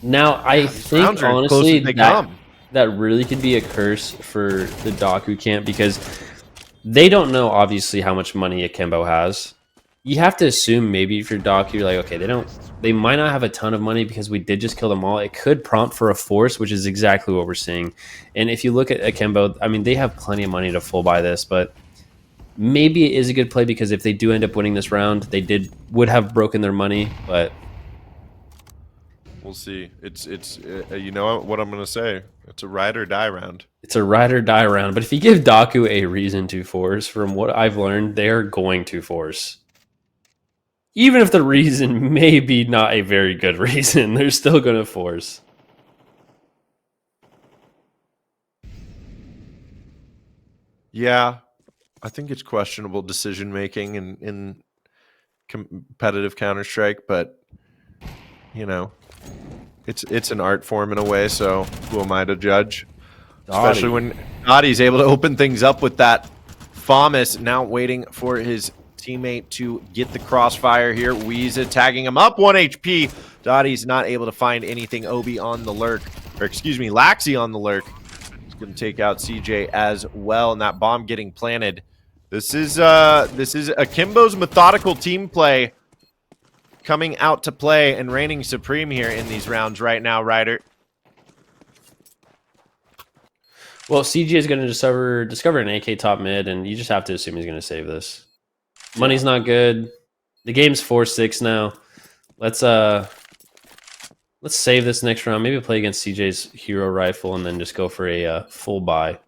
now I think, honestly, that really could be a curse for the Daaku camp because they don't know, obviously, how much money Akimbo has. You have to assume maybe if you're Daaku, you're like, okay, they might not have a ton of money because we did just kill them all. It could prompt for a force, which is exactly what we're seeing. And if you look at Akimbo, I mean, they have plenty of money to full buy this, but maybe it is a good play because if they do end up winning this round, they would have broken their money, but we'll see. It's you know what I'm going to say. It's a ride or die round. It's a ride or die round, but if you give Daaku a reason to force, from what I've learned, they're going to force. Even if the reason may be not a very good reason, they're still going to force. Yeah, I think it's questionable decision-making in competitive Counter-Strike, but, you know, it's an art form in a way, so who am I to judge? Dottie. Especially when Dottie's able to open things up with that FAMAS, now waiting for his teammate to get the crossfire here. Weeza tagging him up, 1 HP. Dottie's not able to find anything. Obi on the lurk, or excuse me, Laxy on the lurk. He's going to take out CJ as well, and that bomb getting planted. This is Akimbo's methodical team play coming out to play and reigning supreme here in these rounds right now, Ryder. Well, CJ is going to discover an AK top mid, and you just have to assume he's going to save this. Money's not good. The game's 4-6 now. Let's save this next round. Maybe play against CJ's hero rifle, and then just go for a full buy.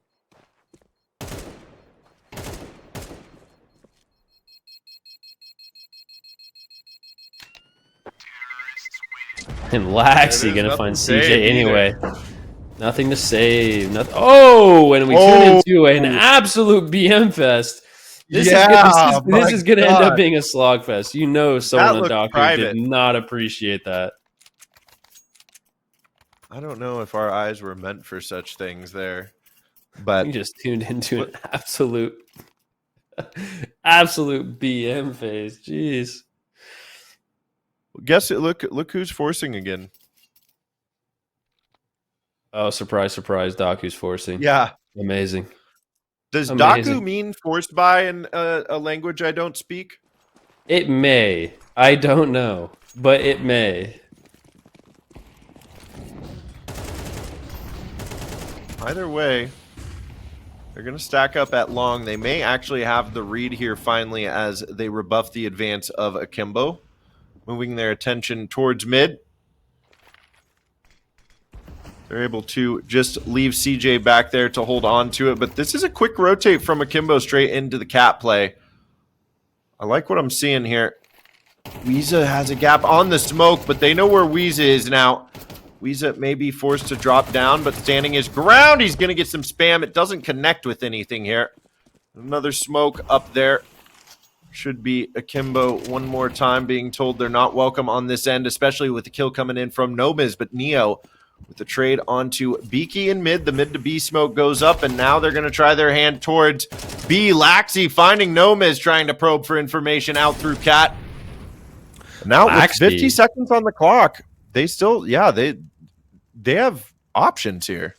And Laxi going to find CJ anyway. Nothing to save. Nothing. Oh, and we tune into an absolute BM fest. This is going to end up being a slog fest. You know, someone on Daaku did not appreciate that. I don't know if our eyes were meant for such things there, but you just tuned into an absolute BM phase. Jeez. Guess it. Look who's forcing again. Oh, surprise, surprise. Daaku's forcing. Yeah. Amazing. Does Daaku mean forced by in a language I don't speak? It may. I don't know, but it may. Either way, they're going to stack up at long. They may actually have the read here finally as they rebuff the advance of Akimbo, moving their attention towards mid. They're able to just leave CJ back there to hold on to it, but this is a quick rotate from Akimbo straight into the cat play. I like what I'm seeing here. Weeza has a gap on the smoke, but they know where Weeza is now. Weeza may be forced to drop down, but standing his ground. He's going to get some spam. It doesn't connect with anything here. Another smoke up there. Should be Akimbo one more time being told they're not welcome on this end, especially with the kill coming in from Nobiz, but Neo with the trade onto Beaky in mid. The mid to B smoke goes up, and now they're going to try their hand towards B. Laxi finding Nomiz, trying to probe for information out through cat. Now with 50 seconds on the clock, they still, they have options here.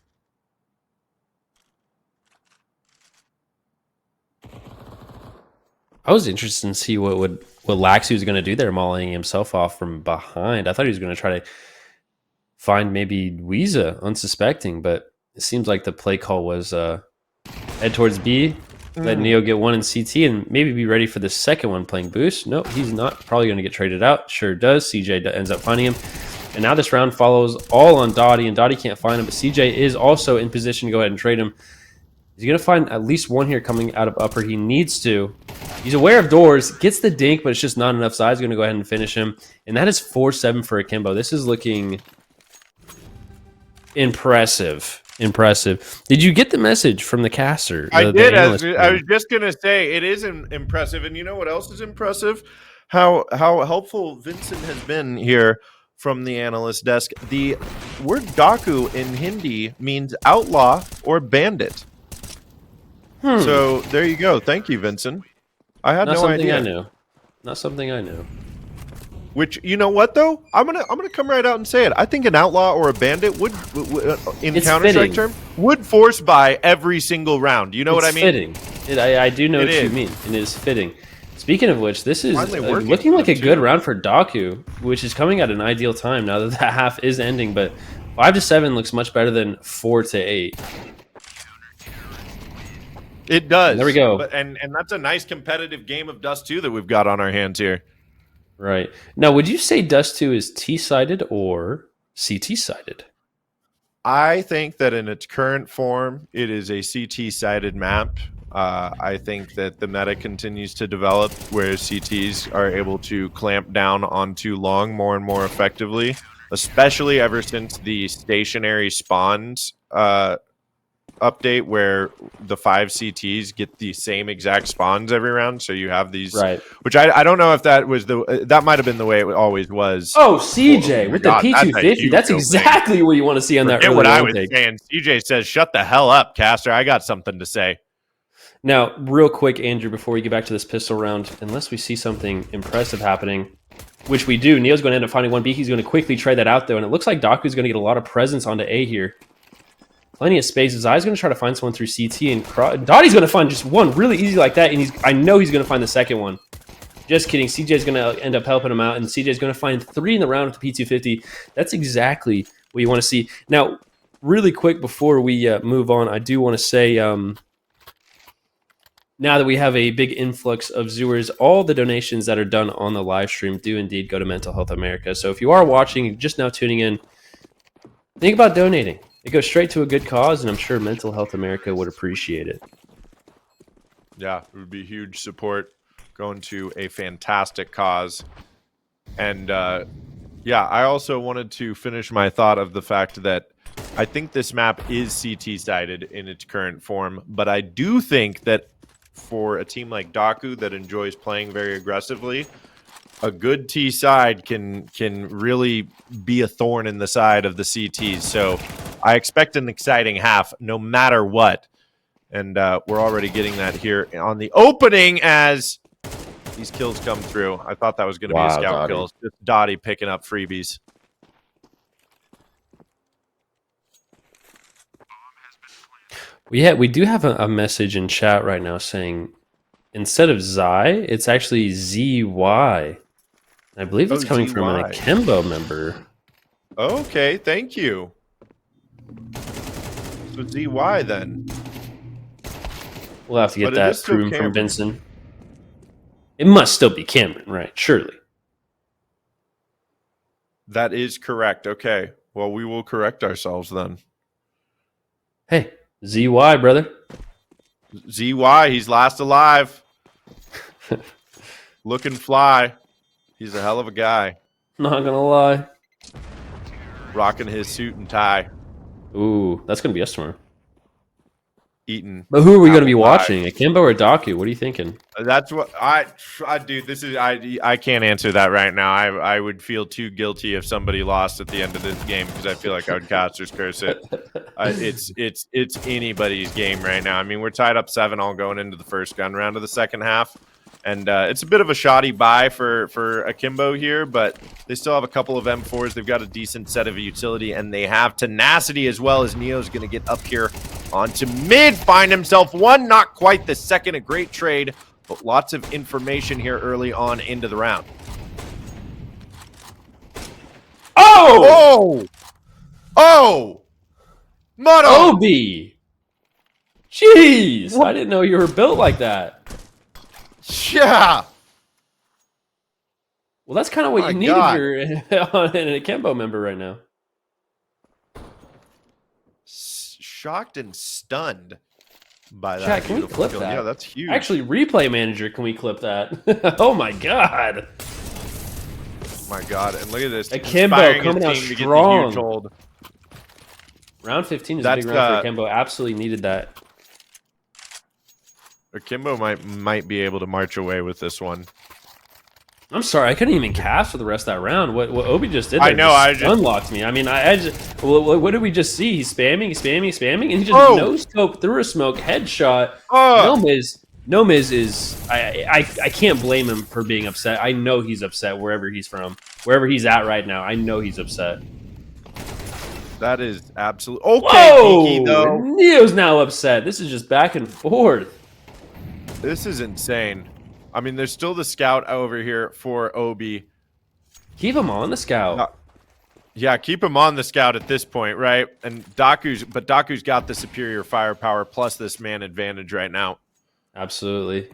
I was interested to see what Laxi was going to do there, mauling himself off from behind. I thought he was going to try to find maybe Weeza unsuspecting, but it seems like the play call was head towards B, let Neo get one in CT, and maybe be ready for the second one playing boost. No, he's not. Probably going to get traded out. Sure does. CJ ends up finding him. And now this round follows all on Dottie, and Dottie can't find him, but CJ is also in position to go ahead and trade him. He's going to find at least one here coming out of upper. He needs to. He's aware of doors, gets the dink, but it's just not enough size. Going to go ahead and finish him. And that is 4-7 for Akimbo. This is looking impressive. Did you get the message from the caster? I did. I was just going to say, it is impressive. And you know what else is impressive? How helpful Vincent has been here from the analyst desk. The word Daaku in Hindi means outlaw or bandit. So there you go. Thank you, Vincent. I had no idea. Not something I knew. Which, you know what though? I'm gonna come right out and say it. I think an outlaw or a bandit would in Counter-Strike term, would force buy every single round. You know what I mean? Fitting. I do know what you mean. And it is fitting. Speaking of which, this is looking like a good round for Daaku, which is coming at an ideal time now that the half is ending. But 5-7 looks much better than 4-8. It does. And there we go. And that's a nice competitive game of Dust 2 that we've got on our hands here. Right. Now, would you say Dust 2 is T-sided or CT-sided? I think that in its current form, it is a CT-sided map. I think that the meta continues to develop where CTs are able to clamp down on too long more and more effectively, especially ever since the stationary spawns update where the 5 CTs get the same exact spawns every round. So you have these, right? Which I don't know if that was that might have been the way it always was. Oh, CJ with the P250. That's exactly what you want to see on that. What I was saying. CJ says, "Shut the hell up, Caster. I got something to say." Now, real quick, Andrew, before we get back to this pistol round, unless we see something impressive happening, which we do, Neo's going to end up finding one B. He's going to quickly trade that out, though, and it looks like Daaku's going to get a lot of presence onto A here. Plenty of space. His eye's going to try to find someone through CT, and Dottie's going to find just one really easy like that, and I know he's going to find the second one. Just kidding. CJ's going to end up helping him out, and CJ's going to find 3 in the round with the P250. That's exactly what you want to see. Now, really quick before we move on, I do want to say, now that we have a big influx of viewers, all the donations that are done on the live stream do indeed go to Mental Health America. So if you are watching, just now tuning in, think about donating. It goes straight to a good cause, and I'm sure Mental Health America would appreciate it. Yeah, it would be huge support going to a fantastic cause. And yeah, I also wanted to finish my thought of the fact that I think this map is CT sided in its current form, but I do think that for a team like Daaku that enjoys playing very aggressively, a good T side can really be a thorn in the side of the CTs. So I expect an exciting half no matter what. And we're already getting that here on the opening as these kills come through. I thought that was going to be a scout kill. It's just Dottie picking up freebies. We do have a message in chat right now saying instead of Zai, it's actually ZY. I believe it's coming from an Akimbo member. Okay, thank you. So ZY then. We'll have to get that proven from Vincent. It must still be Cameron, right? Surely. That is correct. Okay. Well, we will correct ourselves then. Hey, ZY, brother. ZY, he's last alive. Looking fly. He's a hell of a guy. Not gonna lie. Rocking his suit and tie. Ooh, that's gonna be us tomorrow. Eating. But who are we going to be watching? Akimbo or Daaku? What are you thinking? That's what I dude. This is I can't answer that right now. I would feel too guilty if somebody lost at the end of this game because I feel like I would caster's curse it. It's anybody's game right now. I mean, we're tied up 7-all going into the first gun round of the second half. And it's a bit of a shoddy buy for Akimbo here, but they still have a couple of M4s. They've got a decent set of utility, and they have tenacity as well as Neo's going to get up here onto mid, find himself one, not quite the second. A great trade, but lots of information here early on into the round. Oh! Oh! Moto! Obi! Jeez! What? I didn't know you were built like that. Yeah. Well, that's kind of what you need if you're an Akimbo member right now. Shocked and stunned by that. Chat, can we clip that? Yeah, that's huge. Actually, replay manager, can we clip that? Oh my god. Oh my god, and look at this. Akimbo coming out strong. Round 15 is a big round for Akimbo. Absolutely needed that. Akimbo might be able to march away with this one. I'm sorry, I couldn't even cast for the rest of that round. What Obi just did, I know, I just unlocked me. I mean, I just what did we just see? He's spamming, and he just no scope through a smoke headshot. Nomiz is I can't blame him for being upset. I know he's upset wherever he's from, wherever he's at right now. I know he's upset. That is absolutely okay. Kiki, though. Neo's now upset. This is just back and forth. This is insane. I mean, there's still the scout over here for Obi. Keep him on the scout. Yeah, keep him on the scout at this point, right? And Daaku's got the superior firepower plus this man advantage right now. Absolutely.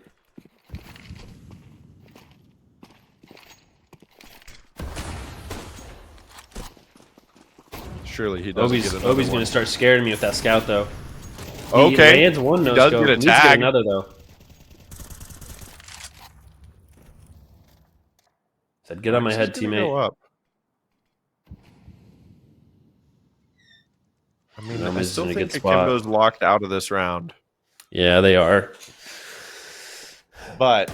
Surely he doesn't get another Obi's one. going to start scaring me with that scout, though. Okay. He lands one no does scope. get a Needs to tag. get another, though. Said, get on my head, teammate. Go up. I mean, I still think Akimbo's locked out of this round. Yeah, they are. But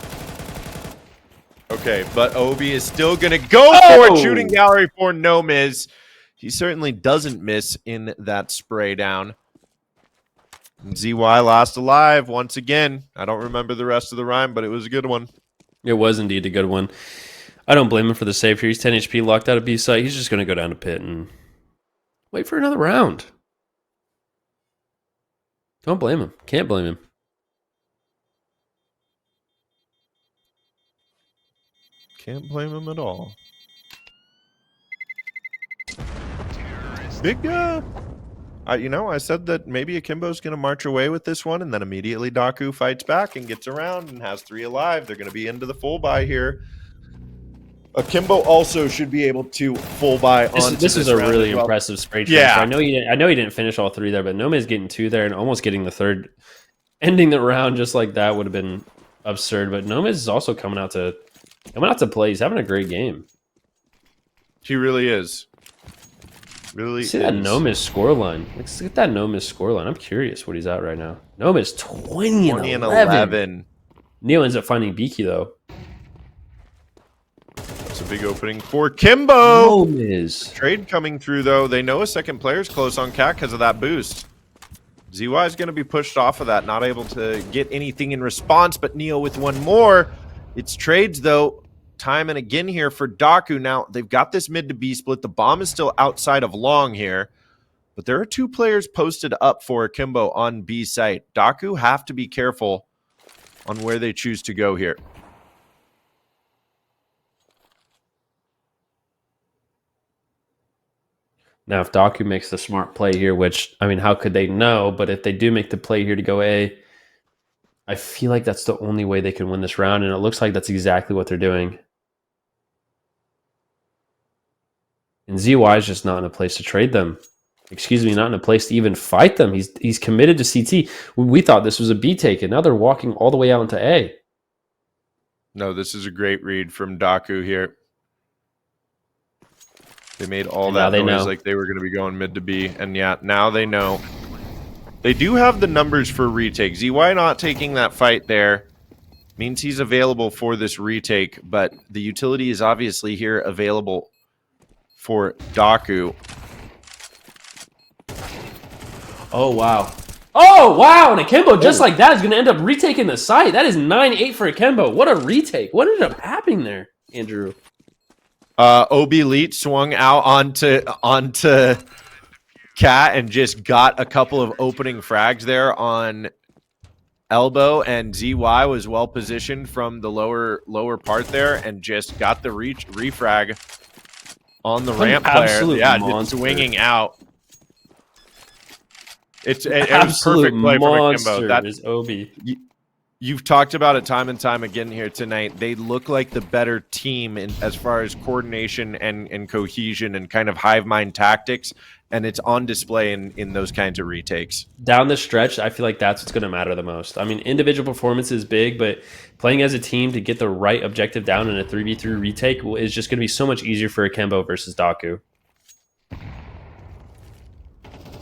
okay, but Obi is still gonna go for it. Shooting gallery for Nomiz. He certainly doesn't miss in that spray down. And ZY last alive once again. I don't remember the rest of the rhyme, but it was a good one. It was indeed a good one. I don't blame him for the save here. He's 10 HP, locked out of B site. He's just going to go down to pit and wait for another round. Don't blame him. Can't blame him. Can't blame him at all. Big, you know, I said that maybe Akimbo's going to march away with this one, and then immediately Daaku fights back and gets around and has 3 alive. They're going to be into the full buy here. Akimbo also should be able to full buy on. This is a really impressive spray transfer. Yeah. I know he didn't finish all 3 there, but Nome's getting 2 there and almost getting the 3rd. Ending the round just like that would have been absurd. But Nome is also coming out to play. He's having a great game. He really is. Really See that Nome's scoreline. Let's get that Nome's scoreline. I'm curious what he's at right now. Nome's 20 and 11. Neil ends up finding Beaky though. That's a big opening for Kimbo. Nome's. Trade coming through though. They know a second player's close on Cat because of that boost. ZY is going to be pushed off of that, not able to get anything in response, but Neo with 1 more. It's trades though. Time and again here for Daaku. Now, they've got this mid to B split. The bomb is still outside of long here, but there are 2 players posted up for Akimbo on B site. Daaku have to be careful on where they choose to go here. Now, if Daaku makes the smart play here, which, I mean, how could they know? But if they do make the play here to go A, I feel like that's the only way they can win this round, and it looks like that's exactly what they're doing. And ZY is just not in a place to trade them. Excuse me, not in a place to even fight them. He's committed to CT. We thought this was a B take, and now they're walking all the way out into A. No, this is a great read from Daaku here. They made all that noise like they were going to be going mid to B, and yeah, now they know. They do have the numbers for retake. ZY not taking that fight there means he's available for this retake, but the utility is obviously here available for Daaku. Oh, wow. Oh, wow. And Akimbo, just like that, is going to end up retaking the site. That is 9-8 for Akimbo. What a retake. What ended up happening there, Andrew? OB Elite swung out onto Cat and just got a couple of opening frags there on elbow, and ZY was well positioned from the lower part there and just got the refrag on the ramp player. Yeah, just swinging out. It was perfect play from Akimbo. That is Obi. You've talked about it time and time again here tonight. They look like the better team as far as coordination and cohesion and kind of hive mind tactics, and it's on display in those kinds of retakes. Down the stretch, I feel like that's what's going to matter the most. I mean, individual performance is big, but playing as a team to get the right objective down in a 3v3 retake is just going to be so much easier for Akimbo versus Daaku.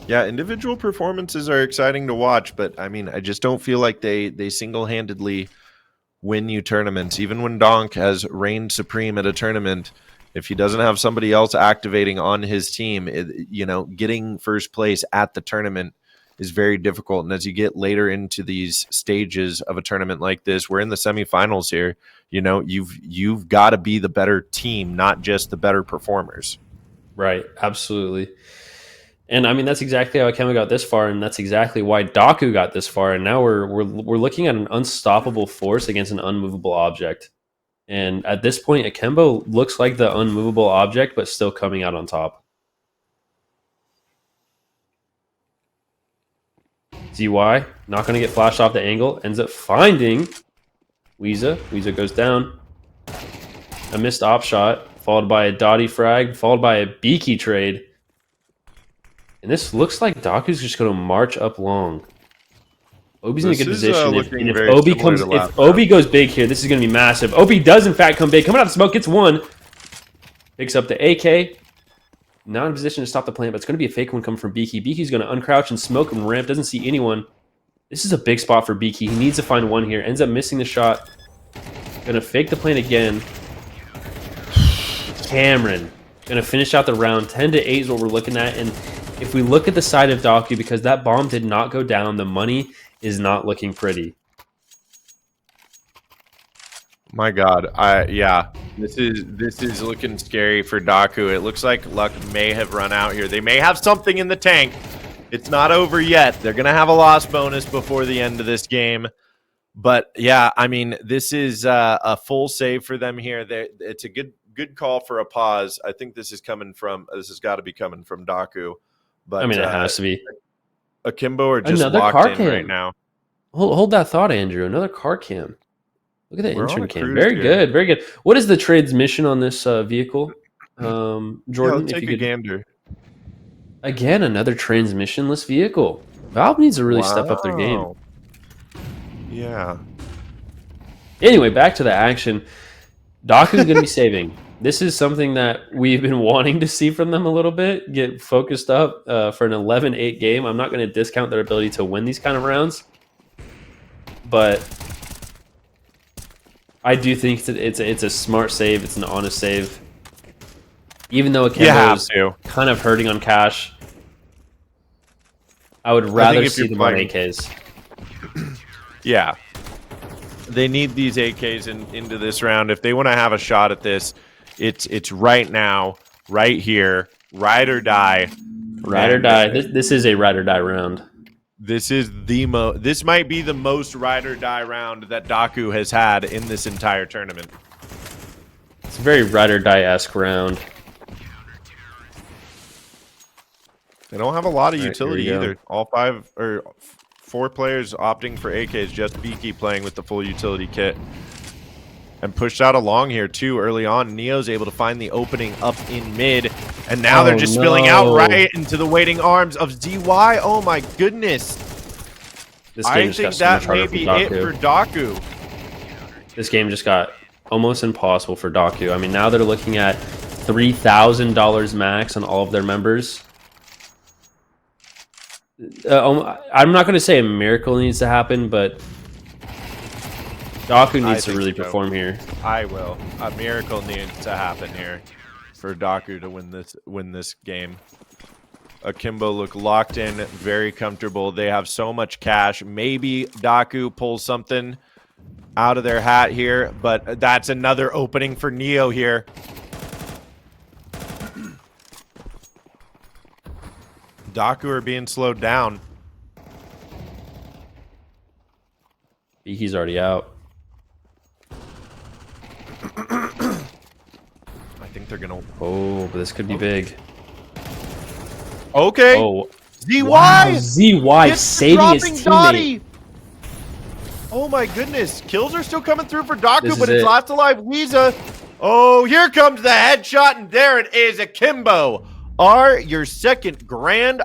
Yeah, individual performances are exciting to watch, but I mean, I just don't feel like they single-handedly win you tournaments. Even when Donk has reigned supreme at a tournament, if he doesn't have somebody else activating on his team, getting first place at the tournament is very difficult. And as you get later into these stages of a tournament like this, we're in the semifinals here. You've got to be the better team, not just the better performers. Right, absolutely. And I mean, that's exactly how Akimbo got this far, and that's exactly why Daaku got this far. And now we're looking at an unstoppable force against an unmovable object. And at this point, Akimbo looks like the unmovable object, but still coming out on top. ZY, not going to get flashed off the angle, ends up finding Weeza. Weeza goes down. A missed op shot, followed by a Dottie frag, followed by a Beaky trade. And this looks like Daaku's just going to march up long. Obi's in a good position. If Obi goes big here, this is going to be massive. Obi does, in fact, come big. Coming out of smoke, gets 1. Picks up the AK. Not in a position to stop the plant, but it's going to be a fake one coming from Beaky. Beaky's going to uncrouch and smoke and ramp. Doesn't see anyone. This is a big spot for Beaky. He needs to find 1 here. Ends up missing the shot. Going to fake the plant again. Cameron. Going to finish out the round. 10-8 is what we're looking at. And if we look at the side of Daaku, because that bomb did not go down, the money is not looking pretty. My God, yeah, this is looking scary for Daaku. It looks like luck may have run out here. They may have something in the tank. It's not over yet. They're gonna have a loss bonus before the end of this game, But yeah, I mean, this is a full save for them here. It's a good call for a pause. I think this has got to be coming from Daaku. But I mean, it has to be. Akimbo are just Another locked car in cam right now. Hold that thought, Andrew. Another car cam. Look at that We're on intern a cam. cruise Very here. good, very good. What is the transmission on this vehicle, Jordan? Let's if take you a could. gander. Again, another transmissionless vehicle. Valve needs to really step up their game. Wow. Yeah. Anyway, back to the action. Daaku's going to be saving. This is something that we've been wanting to see from them a little bit. Get focused up for an 11-8 game. I'm not going to discount their ability to win these kind of rounds, but I do think that it's a smart save. It's an honest save. Even though Akimbo's kind of hurting on cash, I would rather see them on AKs. Yeah. They need these AKs into this round. If they want to have a shot at this, it's right now, right here. RyderDie. RyderDie. This is a RyderDie round. This is this might be the most RyderDie round that Daaku has had in this entire tournament. It's a very RyderDie-esque round. They don't have a lot of utility either. All 4 players opting for AKs, just Beaky playing with the full utility kit. And pushed out along here too early on. Neo's able to find the opening up in mid. And now they're just spilling out right into the waiting arms of ZY. Oh my goodness. I think that may be it for Daaku. This game just got almost impossible for Daaku. I mean, now they're looking at $3,000 max on all of their members. I'm not going to say a miracle needs to happen, but Daaku needs to really perform here. I will. A miracle needs to happen here for Daaku to win this game. Akimbo look locked in, very comfortable. They have so much cash. Maybe Daaku pulls something out of their hat here, but that's another opening for Neo here. Daaku are being slowed down. He's already out. I think they're gonna. Oh, but this could be big. Okay. Oh, ZY. Wow, ZY saving his teammate. Oh my goodness! Kills are still coming through for Daaku, but it's it. last alive Weeza. Oh, here comes the headshot, and there it is, Akimbo. Your second grand